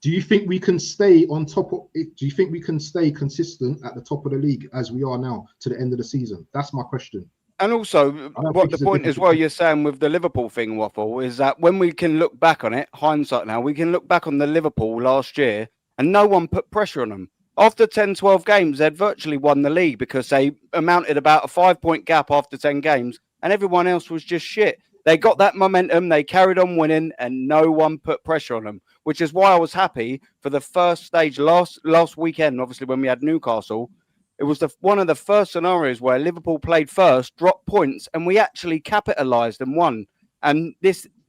Do you think we can stay on top of it? Do you think we can stay consistent at the top of the league as we are now to the end of the season? That's my question. And also, what the point as well you're saying with the Liverpool thing, Waffle, is that when we can look back on it, hindsight now, we can look back on the Liverpool last year and no one put pressure on them. After 10, 12 games, they'd virtually won the league because they amounted about a 5-point gap after 10 games and everyone else was just shit. They got that momentum, they carried on winning and no one put pressure on them, which is why I was happy for the first stage last weekend, obviously when we had Newcastle. It was one of the first scenarios where Liverpool played first, dropped points, and we actually capitalised and won. And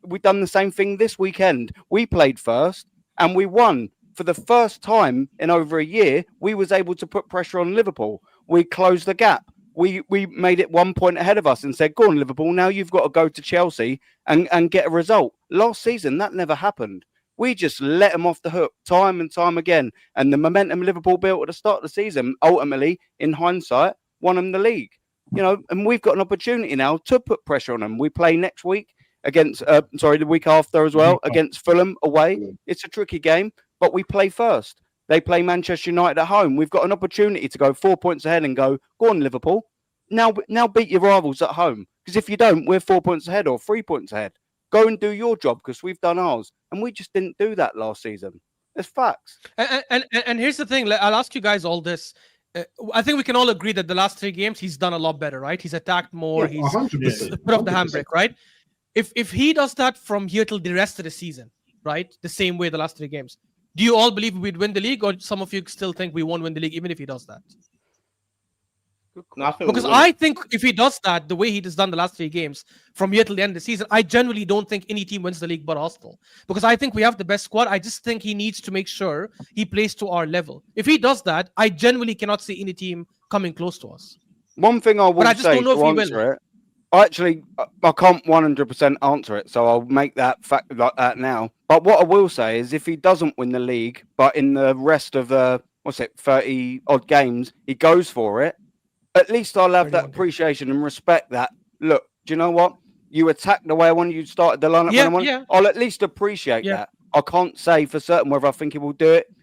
we've done the same thing this weekend. We played first and we won. For the first time in over a year, we was able to put pressure on Liverpool. We closed the gap. We made it 1 point ahead of us and said, go on, Liverpool, now you've got to go to Chelsea and get a result. Last season, that never happened. We just let them off the hook time and time again. And the momentum Liverpool built at the start of the season, ultimately, in hindsight, won them the league. And we've got an opportunity now to put pressure on them. We play next week against, the week after as well, against Fulham away. It's a tricky game, but we play first. They play Manchester United at home. We've got an opportunity to go 4 points ahead and go on, Liverpool. Now beat your rivals at home. Because if you don't, we're 4 points ahead or 3 points ahead. Go and do your job because we've done ours. And we just didn't do that last season. It's facts. And here's the thing. I'll ask you guys all this. I think we can all agree that the last 3 games, he's done a lot better, right? He's attacked more. Yeah, he's put off the handbrake, right? If he does that from here till the rest of the season, right? The same way the last 3 games. Do you all believe we'd win the league, or some of you still think we won't win the league even if he does that? No, I think if he does that the way he has done the last 3 games from here till the end of the season, I genuinely don't think any team wins the league but Arsenal. Because I think we have the best squad. I just think he needs to make sure he plays to our level. If he does that, I genuinely cannot see any team coming close to us. One thing I will say to answer it, I can't 100% answer it, so I'll make that fact like that now. But what I will say is if he doesn't win the league, but in the rest of the, 30 odd games, he goes for it, at least I'll have that appreciation and respect that. Look, do you know what? You attacked the way I wanted you started the lineup when I wanted. I'll at least appreciate that. I can't say for certain whether I think he will do it.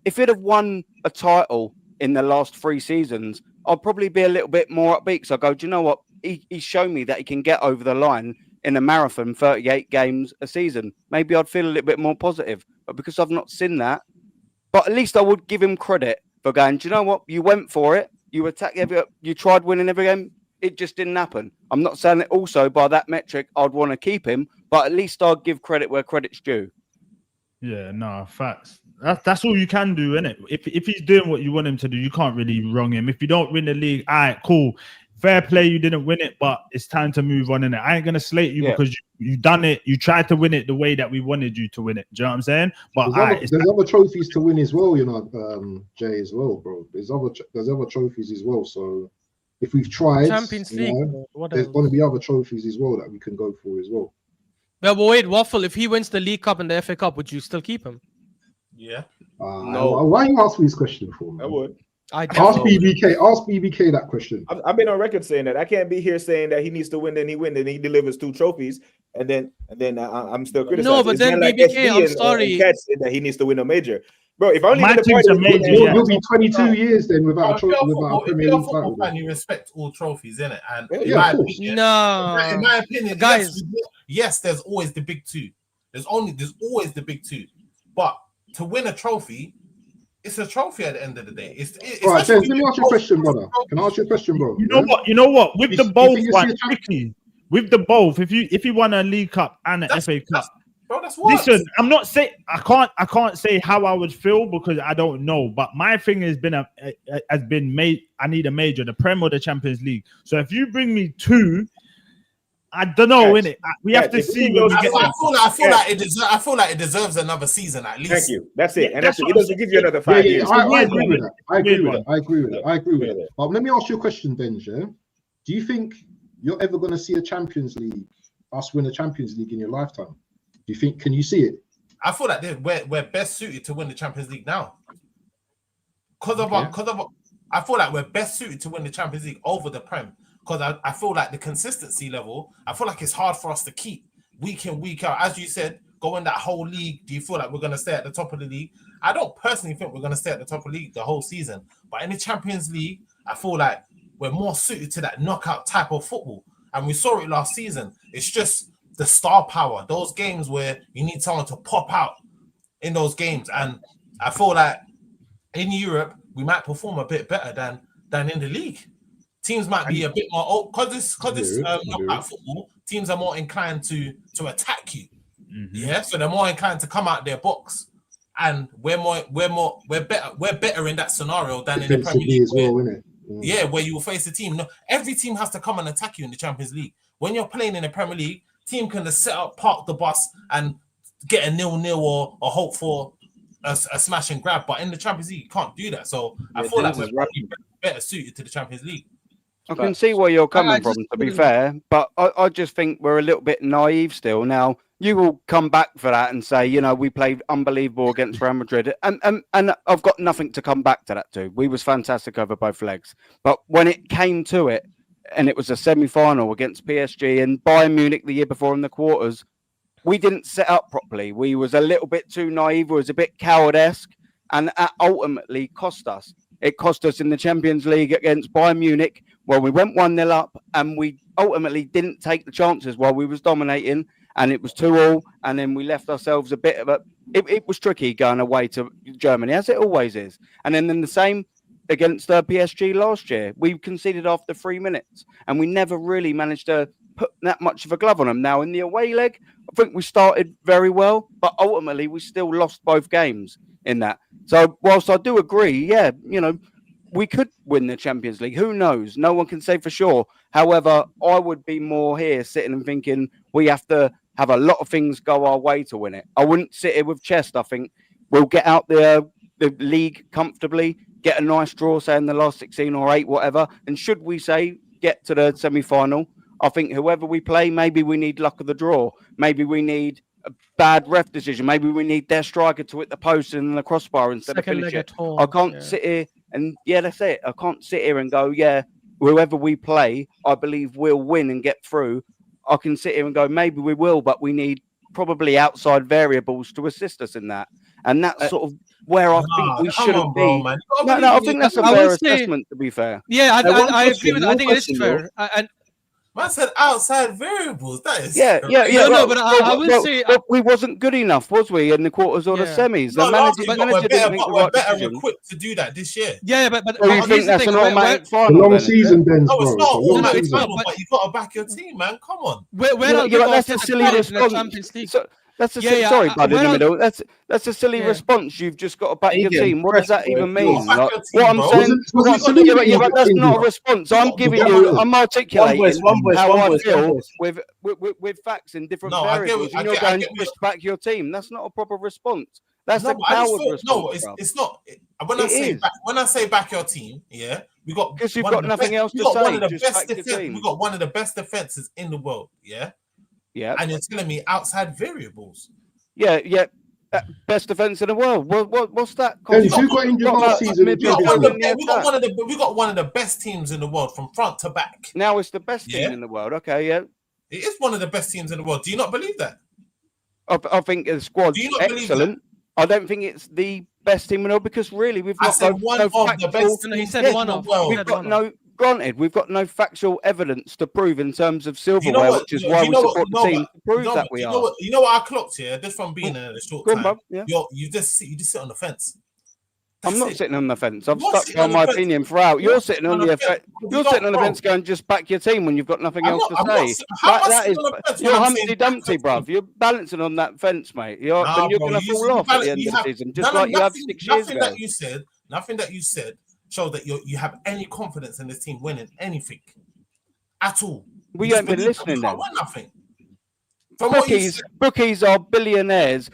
If he'd have won a title in the last 3 seasons, I'll probably be a little bit more upbeat because I go, do you know what? He's shown me that he can get over the line in a marathon, 38 games a season. Maybe I'd feel a little bit more positive. But because I've not seen that, but at least I would give him credit for going, do you know what? You went for it. You attacked you tried winning every game. It just didn't happen. I'm not saying that also by that metric, I'd want to keep him, but at least I'd give credit where credit's due. Yeah, no, facts. That's all you can do, innit? If he's doing what you want him to do, you can't really wrong him. If you don't win the league, all right, cool. Fair play, you didn't win it, but it's time to move on, innit? I ain't going to slate you because you done it. You tried to win it the way that we wanted you to win it. Do you know what I'm saying? But there's other trophies to win as well, Jay, as well, bro. There's other trophies as well. So if we've tried, Champions League, there's going to be other trophies as well that we can go for as well. Well, but wait, Waffle, if he wins the League Cup and the FA Cup, would you still keep him? Yeah. No. Why are you asking this question for? I would. I Ask definitely BBK. Ask BBK that question. I've been on record saying that. I can't be here saying that he needs to win, then he delivers 2 trophies, and then I'm still criticizing. No, but It's then not like BBK, SB I'm and sorry. Cat said that he needs to win a major. Bro, if only My the team's party a major, yeah. You'll be 22 years then without a If Premier you're a League football title. fan, you respect all trophies, innit? And in Yeah, my of course. opinion, No, in my opinion, guys. yes, there's always the big 2. There's always the big 2. But to win a trophy, it's a trophy at the end of the day. All right, Denz, let me ask you a question, brother. Can I ask you a question, bro? You know what? With the both you one, see a tricky. With the both, if you won a League Cup and an FA Cup, bro, that's what. listen, I'm not saying I can't say how I would feel because I don't know. But my thing has been made. I need a major, the Prem or the Champions League. So if you bring me 2, I don't know, innit? We have to see when we get. I feel like it deserves another season at least. Thank you. That's it. Yeah, and that's it doesn't give you another 5 years. I agree with that. I agree with Yeah. that. But let me ask you a question, Denz. Yeah? Do you think you're ever going to see a Champions League, us win a Champions League in your lifetime? Do you think? Can you see it? I feel like we're best suited to win the Champions League now. I feel like we're best suited to win the Champions League over the Prem. Because I feel like the consistency level, I feel like it's hard for us to keep week in, week out. As you said, go in that whole league. Do you feel like we're going to stay at the top of the league? I don't personally think we're going to stay at the top of the league the whole season. But in the Champions League, I feel like we're more suited to that knockout type of football. And we saw it last season. It's just the star power. Those games where you need someone to pop out in those games. And I feel like in Europe, we might perform a bit better than in the league. Teams might be a bit more because this knockout football. Teams are more inclined to attack you. Mm-hmm. Yeah, so they're more inclined to come out their box, and we're better in that scenario than in the Premier League. As well, isn't it? Yeah, where you will face a team. No, every team has to come and attack you in the Champions League. When you're playing in the Premier League, team can just set up, park the bus, and get a 0-0 or hope for a smash and grab. But in the Champions League, you can't do that. So I feel like we're better suited to the Champions League. I can see where you're coming from, to be fair, but I just think we're a little bit naive still. Now, you will come back for that and say, you know, we played unbelievable against Real Madrid, and I've got nothing to come back to that too. We was fantastic over both legs. But when it came to it, and it was a semi-final against PSG and Bayern Munich the year before in the quarters, we didn't set up properly. We was a little bit too naive, we was a bit coward-esque, and that ultimately cost us. It cost us in the Champions League against Bayern Munich, where we went 1-0 up and we ultimately didn't take the chances while we was dominating, and it was 2-2, and then we left ourselves a bit of a... It was tricky going away to Germany, as it always is. And then the same against PSG last year. We conceded after 3 minutes, and we never really managed to put that much of a glove on them. Now, in the away leg, I think we started very well, but ultimately we still lost both games in that. So whilst I do agree, yeah, you know, we could win the Champions League. Who knows? No one can say for sure. However, I would be more here sitting and thinking we have to have a lot of things go our way to win it. I wouldn't sit here with chest. I think we'll get out the league comfortably, get a nice draw, say in the last 16 or 8, whatever. And should we say get to the semi-final, I think whoever we play, maybe we need luck of the draw. Maybe we need a bad ref decision. Maybe we need their striker to hit the post and the crossbar instead of finish it. I can't sit here and, yeah, that's it. I can't sit here and go, yeah, whoever we play, I believe we'll win and get through. I can sit here and go, maybe we will, but we need probably outside variables to assist us in that. And that's sort of where I think we shouldn't be. Man. No, I think that's a fair assessment, to be fair. Yeah, I agree with that. I think it is fair. And man said outside variables. That is yeah. No, but I will say we wasn't good enough, was we, in the quarters or the semis? The manager didn't make the right decision. Better equipped to do that this year. Yeah, but you think that's an automatic final? Long season, Denz, no, it's not bro. automatic final, but you got to back your team, man. Come on. That's a silly response. That's a sorry, bud, in the middle. That's a silly response. You've just got to back your team. What does that even mean? Like, what I'm saying, but that's not a response. I'm giving you, I'm articulating how I feel with facts in different variables, and you're going just back your team. That's not a proper response. That's a coward response. No, it's not. When I say back your team, yeah, we got because you've got nothing else to say. We got one of the best defenses in the world, yeah. Yeah, and you're telling me outside variables. Yeah. Best defense in the world. What's that? Denz, who got injured last season? We got one of the best teams in the world from front to back. Now it's the best team in the world. Okay, yeah. It is one of the best teams in the world. Do you not believe that? I think the squad's excellent. I don't think it's the best team in the world because really we've got one of the best. He said one of. Granted, we've got no factual evidence to prove in terms of silverware, which is why we support the team to prove that we are. You know what I clocked here, just from being in a short time. You just sit on the fence. I'm not sitting on the fence. I've stuck on my opinion throughout. You're sitting on the fence going just back your team when you've got nothing else to say. You're Humpty Dumpty, bruv. You're balancing on that fence, mate. You're going to fall off at the end of the season, just like you have 6 years ago. Nothing that you said shows that you have any confidence in this team winning anything at all. We ain't been listening then. Nothing. Bookies are billionaires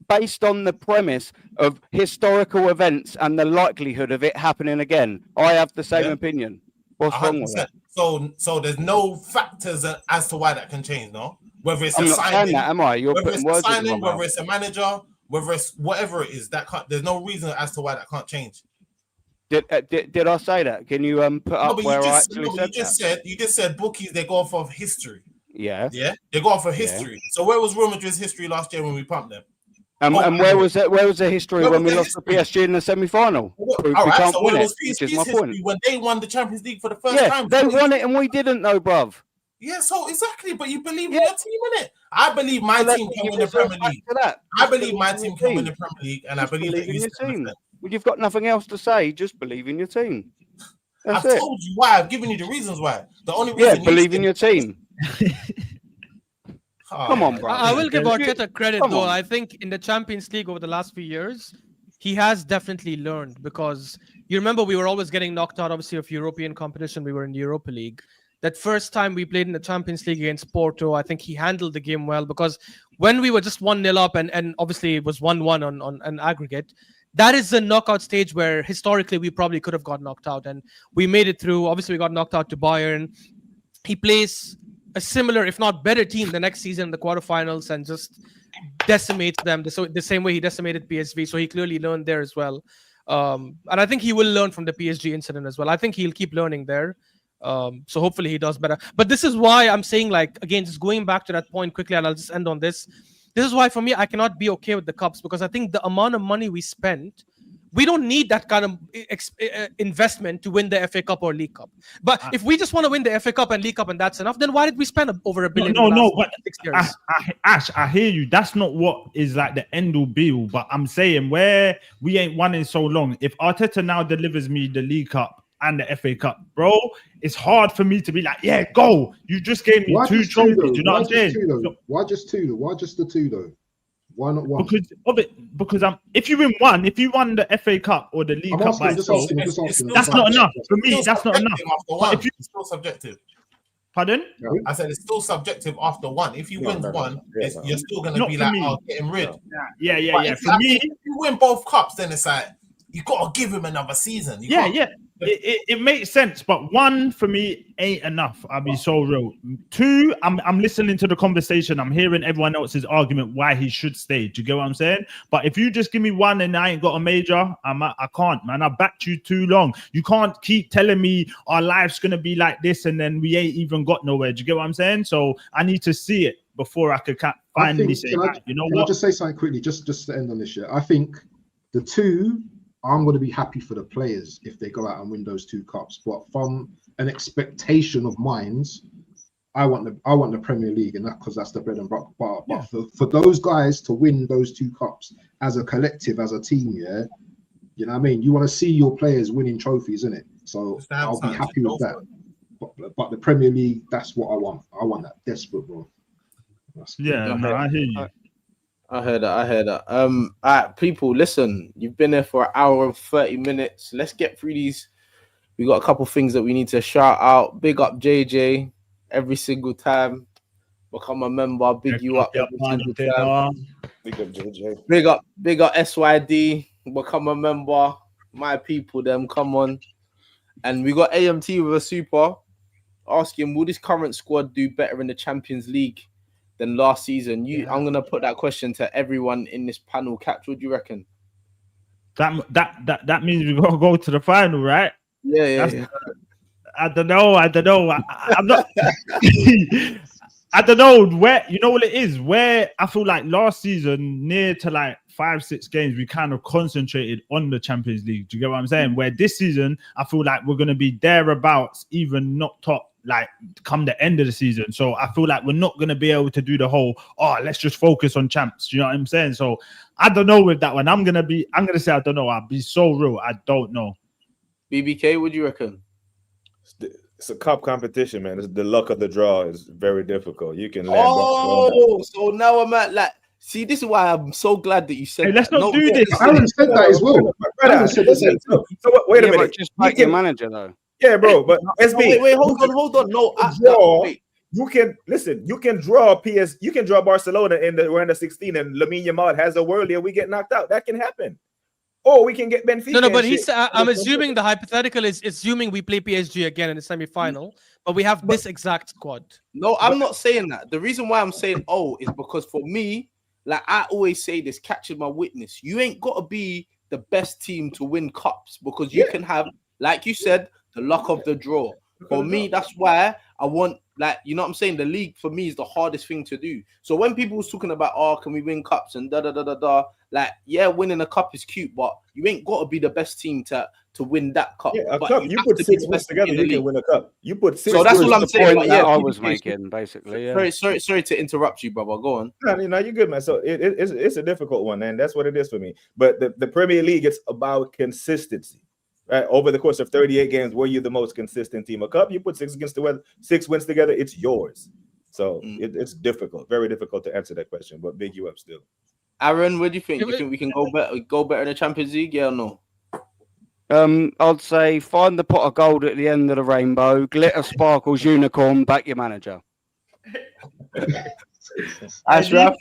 based on the premise of historical events and the likelihood of it happening again. I have the same opinion. What's wrong with that? So there's no factors as to why that can change, no? Whether it's I'm a not signing, saying that, am I? You're putting words in my mouth. whether it's a manager, whether it's whatever it is, there's no reason as to why that can't change. Did I say that? Can you put up where I actually said you just said bookies, they go off of history. Yeah. Yeah, they go off of history. Yeah. So where was Real Madrid's history last year when we pumped them? And where was it? Where was the history when we lost to PSG in the semi-final? All right, so where was PSG's history when they won the Champions League for the first time? They won it and we didn't, though, bruv. Yeah, so exactly, but you believe in your team, innit? I believe my team can win the Premier League. I believe my team can win the Premier League, and I believe that you team. Well, you've got nothing else to say. Just believe in your team. I've told you why. I've given you the reasons why. The only reason believe in your team. Come on, bro. I will give Arteta credit, though. I think in the Champions League over the last few years, he has definitely learned, because you remember we were always getting knocked out, obviously, of European competition. We were in the Europa League. That first time we played in the Champions League against Porto, I think he handled the game well, because when we were just 1-0 up and obviously it was 1-1 on an aggregate, that is the knockout stage where historically we probably could have got knocked out, and we made it through. Obviously, we got knocked out to Bayern. He plays a similar, if not better, team the next season in the quarterfinals and just decimates them the same way he decimated PSV. So he clearly learned there as well. And I think he will learn from the PSG incident as well. I think he'll keep learning there. So hopefully he does better. But this is why I'm saying, like, again, just going back to that point quickly, and I'll just end on this. This is why, for me, I cannot be okay with the cups, because I think the amount of money we spent, we don't need that kind of investment to win the FA Cup or League Cup. But if we just want to win the FA Cup and League Cup and that's enough, then why did we spend over $1 billion? No, but 6 years? Ash, I hear you. That's not what is like the end all be all. But I'm saying, where we ain't won in so long, if Arteta now delivers me the League Cup and the FA Cup, bro, it's hard for me to be like, yeah, go. You just gave me 2 trophies. Do you know what I'm saying? Why just 2 though? Why just the 2 though? Why not 1? Because if you win 1, if you won the FA Cup or the League Cup by itself, that's not enough. For me, that's not enough. But it's still subjective. Pardon? I said it's still subjective after 1. If you win 1, you're still going to be like, oh, getting rid. Yeah. For me, if you win both cups, then it's like, you got to give him another season. It makes sense, but 1 for me ain't enough. I'll be so real. 2, I'm listening to the conversation. I'm hearing everyone else's argument why he should stay. Do you get what I'm saying? But if you just give me 1 and I ain't got a major, I can't, man. I backed you too long. You can't keep telling me our life's gonna be like this and then we ain't even got nowhere. Do you get what I'm saying? So I need to see it before I could finally say, you know what? Can I just say something quickly, just to end on this shit? I think the 2. I'm going to be happy for the players if they go out and win those 2 cups. But from an expectation of mines, I want the Premier League, and that because that's the bread and butter. But for those guys to win those 2 cups as a collective, as a team, yeah, you know what I mean. You want to see your players winning trophies, innit? So I'll be happy with that. But the Premier League, that's what I want. I want that desperate, bro. I hear you. I heard that. All right, people, listen. You've been there for an hour and 30 minutes. Let's get through these. We got a couple things that we need to shout out. Big up JJ every single time. Become a member. Big you up every single time. Big up JJ. Big up SYD. Become a member. My people, them, come on. And we got AMT with a super asking, will this current squad do better in the Champions League than last season. I'm gonna put that question to everyone in this panel. Catch, what do you reckon? That means we gotta go to the final, right? Yeah. I don't know. I'm not. I don't know where. You know what it is? Where I feel like last season, near to like 5-6 games, we kind of concentrated on the Champions League. Do you get what I'm saying? Where this season, I feel like we're gonna be thereabouts, even not top. Like come the end of the season, so I feel like we're not gonna be able to do the whole let's just focus on champs. Do you know what I'm saying? So I don't know with that one. I'm gonna say I don't know. I'll be so real. I don't know. BBK, what do you reckon? It's a cup competition, man. It's the luck of the draw is very difficult. You can land. So now I'm at like. See, this is why I'm so glad that you said. Hey, let's not do this. Aaron said that as well. So wait a minute. Just like your manager though. Yeah, bro, but SB. Wait, hold on. No, wait. You can listen. You can draw You can draw Barcelona in the round of 16, and Lamine Yamal has a worldie, and we get knocked out. That can happen. Or we can get Benfica. No, but I'm assuming the hypothetical is assuming we play PSG again in the semi-final, but we have this exact squad. No, I'm not saying that. The reason why I'm saying is because for me, like I always say this, catching my witness. You ain't got to be the best team to win cups because you can have, like you said, the luck of the draw. For me, that's why I want, like, you know what I'm saying? The league for me is the hardest thing to do. So when people was talking about, can we win cups and like, yeah, winning a cup is cute, but you ain't got to be the best team to win that cup. Yeah, a cup. You put 6 wins together, you can win a cup. You put 6. So that's what I'm saying. Like, I was making basically. Yeah. Sorry to interrupt you, brother. Go on. No, you're good, man. So it's a difficult one, and that's what it is for me. But the Premier League, it's about consistency. Right, over the course of 38 games, were you the most consistent team? A cup, you put 6 wins together, it's yours. So it's difficult, very difficult to answer that question, but big you up still. Aaron, what do you think? You think we can go better in the Champions League? Yeah or no? I'd say find the pot of gold at the end of the rainbow, glitter, sparkles, unicorn, back your manager. Ashraf,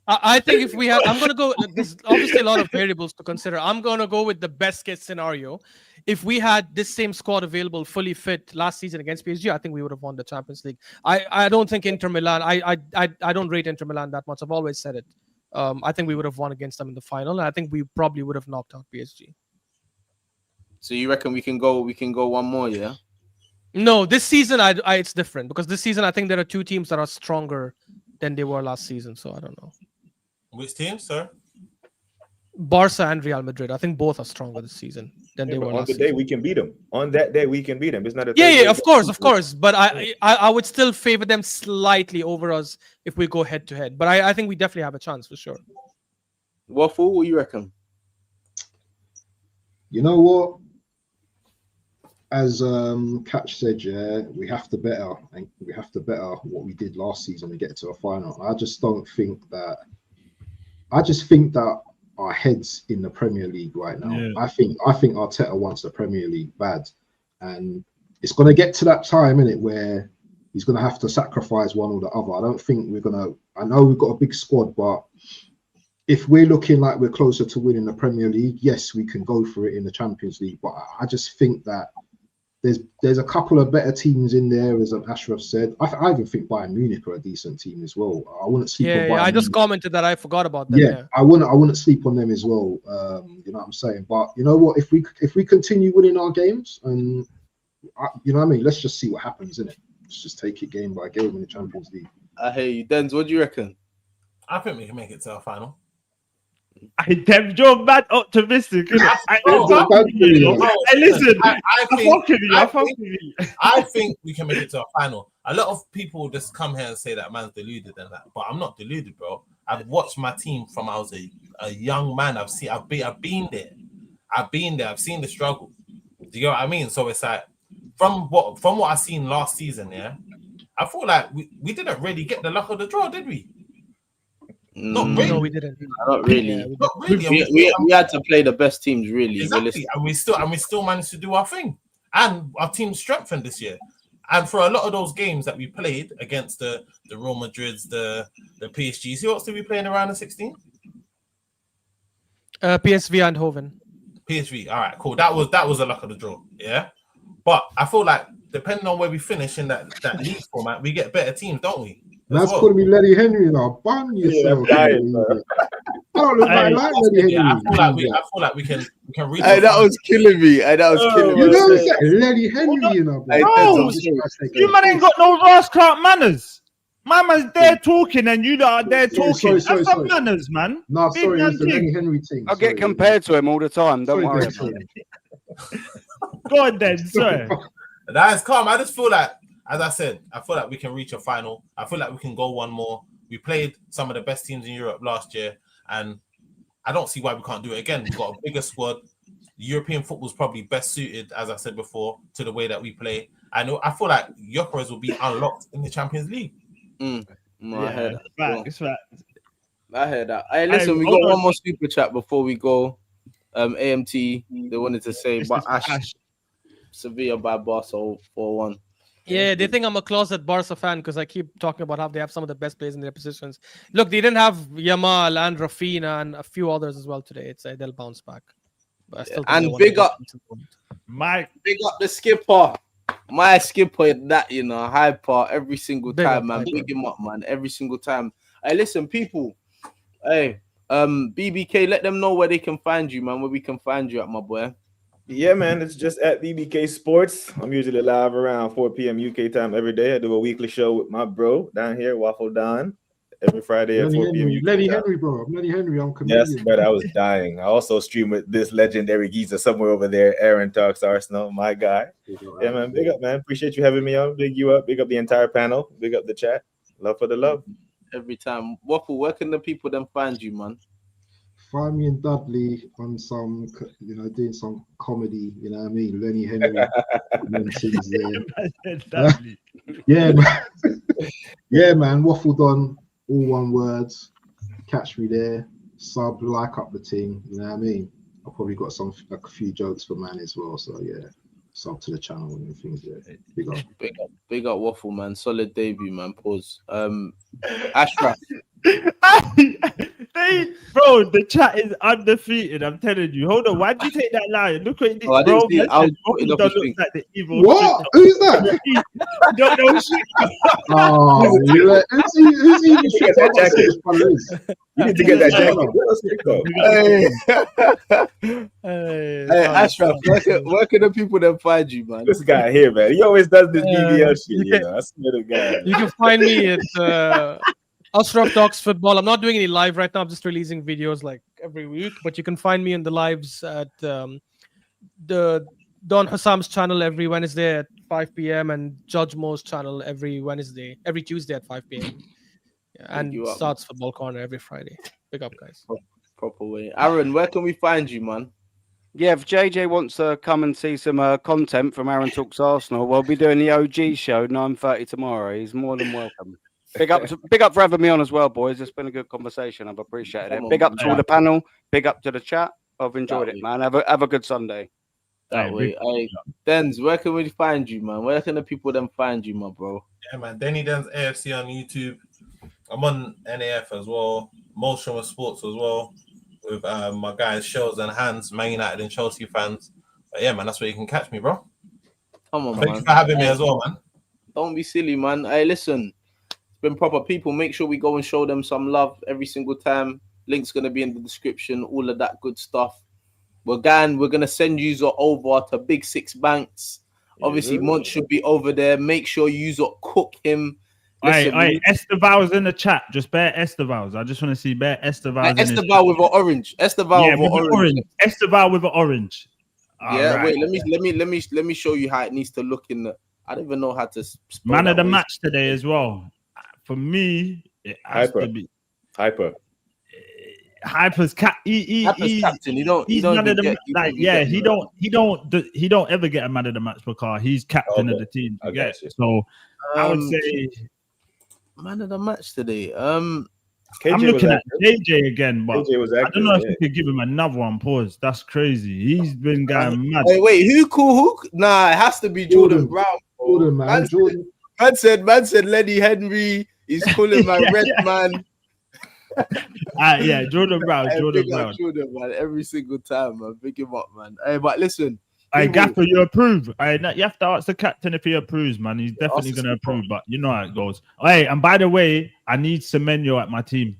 I think if we have, I'm going to go, there's obviously a lot of variables to consider. I'm going to go with the best case scenario. If we had this same squad available, fully fit last season against PSG, I think we would have won the Champions League. I don't think Inter Milan, I don't rate Inter Milan that much. I've always said it. I think we would have won against them in the final. And I think we probably would have knocked out PSG. So you reckon we can go one more, yeah? No, this season it's different because this season I think there are 2 teams that are stronger than they were last season. So I don't know. Which team, sir? Barca and Real Madrid. I think both are stronger this season than they were last season. On the day we can beat them. On that day we can beat them. It's not a of course. But I would still favor them slightly over us if we go head to head. But I think we definitely have a chance for sure. Waffle, what do you reckon? You know what? As Catch said, yeah, we have to better what we did last season and get to a final. I just think that our heads in the Premier League right now. Yeah. I think Arteta wants the Premier League bad, and it's going to get to that time, innit, where he's going to have to sacrifice one or the other. I don't think we're going to. I know we've got a big squad, but if we're looking like we're closer to winning the Premier League, yes, we can go for it in the Champions League. But I just think that there's a couple of better teams in there, as Ashraf said. I even think Bayern Munich are a decent team as well. I wouldn't sleep on Bayern I Munich. just commented that I forgot about them. Yeah, I wouldn't sleep on them as well. You know what I'm saying? But you know what? If we continue winning our games, and you know what I mean, let's just see what happens, innit? Let's just take it game by game in the Champions League. I hear you, Denz. What do you reckon? I think we can make it to our final. You're mad optimistic. I think we can make it to a final. A lot of people just come here and say that man's deluded and that, but I'm not deluded, bro. I've watched my team from I was a young man. I've been there. I've seen the struggle. Do you know what I mean? So it's like from what I seen last season, yeah, I feel like we didn't really get the luck of the draw, did we? Not really. No, we didn't. Not really. Yeah, Not really. We had to play the best teams, really. Exactly. And we still managed to do our thing. And our team strengthened this year. And for a lot of those games that we played against the Real Madrids, the PSGs, who else did we play in the round of 16? PSV and Hoven. PSV. All right, cool. That was a luck of the draw. Yeah. But I feel like depending on where we finish in that league format, we get better teams, don't we? That's calling me Lenny Henry now. Bun yourself. I'm dying, bro. I don't look like Lenny Henry. I feel like we can reach. Hey, that was killing me. Hey, that was killing me. You know what's that? Lenny Henry, you know. No, you man ain't got no Ross Clark manners. My man's there talking and you lot are there talking. Have some manners, man. No, sorry, it's the Lenny Henry team. I get compared to him all the time. Don't worry about it. Go on then, sorry. That's calm. I just feel like, as I said, I feel like we can reach a final. I feel like we can go one more. We played some of the best teams in Europe last year, and I don't see why we can't do it again. We've got a bigger squad. European football is probably best suited, as I said before, to the way that we play. I feel like Jokeres will be unlocked in the Champions League. I heard that. It's fact. I heard that. Hey, listen, we got one more super chat before we go. AMT, they wanted to say, but Ash. Sevilla by Barca 4-1. Yeah, they think I'm a closet Barca fan because I keep talking about how they have some of the best players in their positions. Look, they didn't have Yamal and Rafinha and a few others as well today. It's they'll bounce back. But I still think big up the skipper. My skipper, that hyper every single time, man. Big him up, man. Every single time. Hey, listen, people. Hey, BBK, let them know where they can find you, man. Where we can find you at, my boy. Yeah, man, it's just at BBK Sports. I'm usually live around 4 p.m. UK time every day. I do a weekly show with my bro down here, Waffle Don, every Friday at 4 p.m. UK Lenny time. Henry, bro. I'm Lenny Henry. I'm comedian. Yes, but I was dying. I also stream with this legendary geezer somewhere over there, Aaron Talks Arsenal, my guy. Yeah, man, big up, man. Appreciate you having me on. Big you up. Big up the entire panel. Big up the chat. Love for the love. Every time. Waffle, where can the people then find you, man? Find me and Dudley on some, doing some comedy, you know what I mean? Lenny Henry. Yeah, man. Yeah, man. Waffle Don, all one word. Catch me there. Sub, like up the team, you know what I mean? I've probably got a few jokes for man as well. So yeah, sub to the channel and things there. Big up Waffle, man. Solid debut, man. Pause. Ashraf. Bro, the chat is undefeated. I'm telling you. Hold on. Why did you take that line? Look at this, bro. I was putting up a thing. Like the evil. What? Who's that? Don't know shit. Oh, you're like, who's he? You need to get that jacket. You need to get that jacket. Hey, Ashraf, where can the people then find you, man? This guy here, man. He always does this BBL shit. I swear to God. You can find me at Ashraf Talks Football. I'm not doing any live right now. I'm just releasing videos like every week. But you can find me in the lives at the Don Hassam's channel every Wednesday at 5 p.m. and Judge Mo's channel every Tuesday at 5 p.m. Yeah, and Starts Football Corner every Friday. Big up, guys. Proper way. Aaron, where can we find you, man? Yeah, if JJ wants to come and see some content from Aaron Talks Arsenal, we'll be doing the OG show 9:30 tomorrow. He's more than welcome. Big up for having me on as well, boys. It's been a good conversation. I've appreciated it. Big up to all the panel. Big up to the chat. I've enjoyed it, man. Have a good Sunday. That way. Hey, Denz, where can we find you, man? Where can the people then find you, my bro? Yeah, man. Denny Denz AFC on YouTube. I'm on NAF as well. Motion with Sports as well. With my guys, Shells and Hands, Man United and Chelsea fans. But yeah, man, that's where you can catch me, bro. Come on, Thank you for having me as well, man. Don't be silly, man. Hey, listen. Been proper people. Make sure we go and show them some love every single time. Link's gonna be in the description. All of that good stuff. We're gonna send you over to Big Six Banks. Obviously, Mont should be over there. Make sure you cook him. Hey, Esteval's in the chat. Just bear Esteval's. I just want to see bear Esteval's. Esteval with an orange. Esteval with an orange. Esteval with an orange. Wait. Let me show you how it needs to look in the. I don't even know how to. Man of the match today as well. For me, it has to be Hyper. Hyper's captain. Hyper's captain. He don't ever get a man of the match because he's captain of the team. So I would say man of the match today. I'm looking at JJ again, but I don't know if you could give him another one. Pause. That's crazy. He's been going mad. Hey, wait, who? Nah, it has to be Jordan Brown. Jordan, man. Jordan. Man said Lenny Henry. He's calling my red man. Jordan Brown. Jordan, man. Every single time, man. Pick him up, man. Hey, but listen, Hey, Gaffer, you approve? You have to ask the captain if he approves, man. He's definitely Ask the gonna skipper. approve, but you know how it goes. Hey, and by the way, I need Semenyo at my team.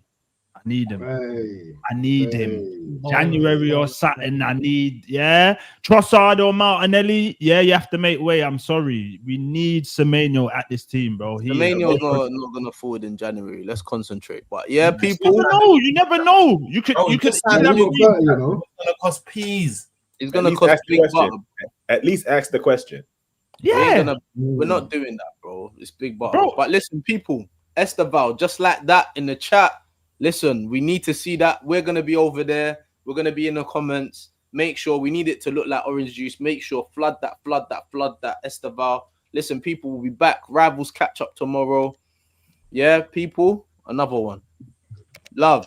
I need him. Hey, I need hey. him. January or something. I need, Trossard or Martinelli. Yeah, you have to make way. I'm sorry. We need Semenyo at this team, bro. Semenyo's not gonna forward in January. Let's concentrate. But You people, never know. You could, Bro, you could. just Yeah, sign you him. got better, you know. It's gonna cost peas. it's At gonna least cost ask the big question. butter. At least ask the question. Yeah. We're not doing that, bro. It's big butter. Bro. But listen, people, Esteval, just like that in the chat. Listen, we need to see that. We're gonna be over there. We're gonna be in the comments. Make sure we need it to look like orange juice. Make sure flood that. Esteval. Listen, people, will be back. Rivals catch up tomorrow. Yeah, people, another one. Love.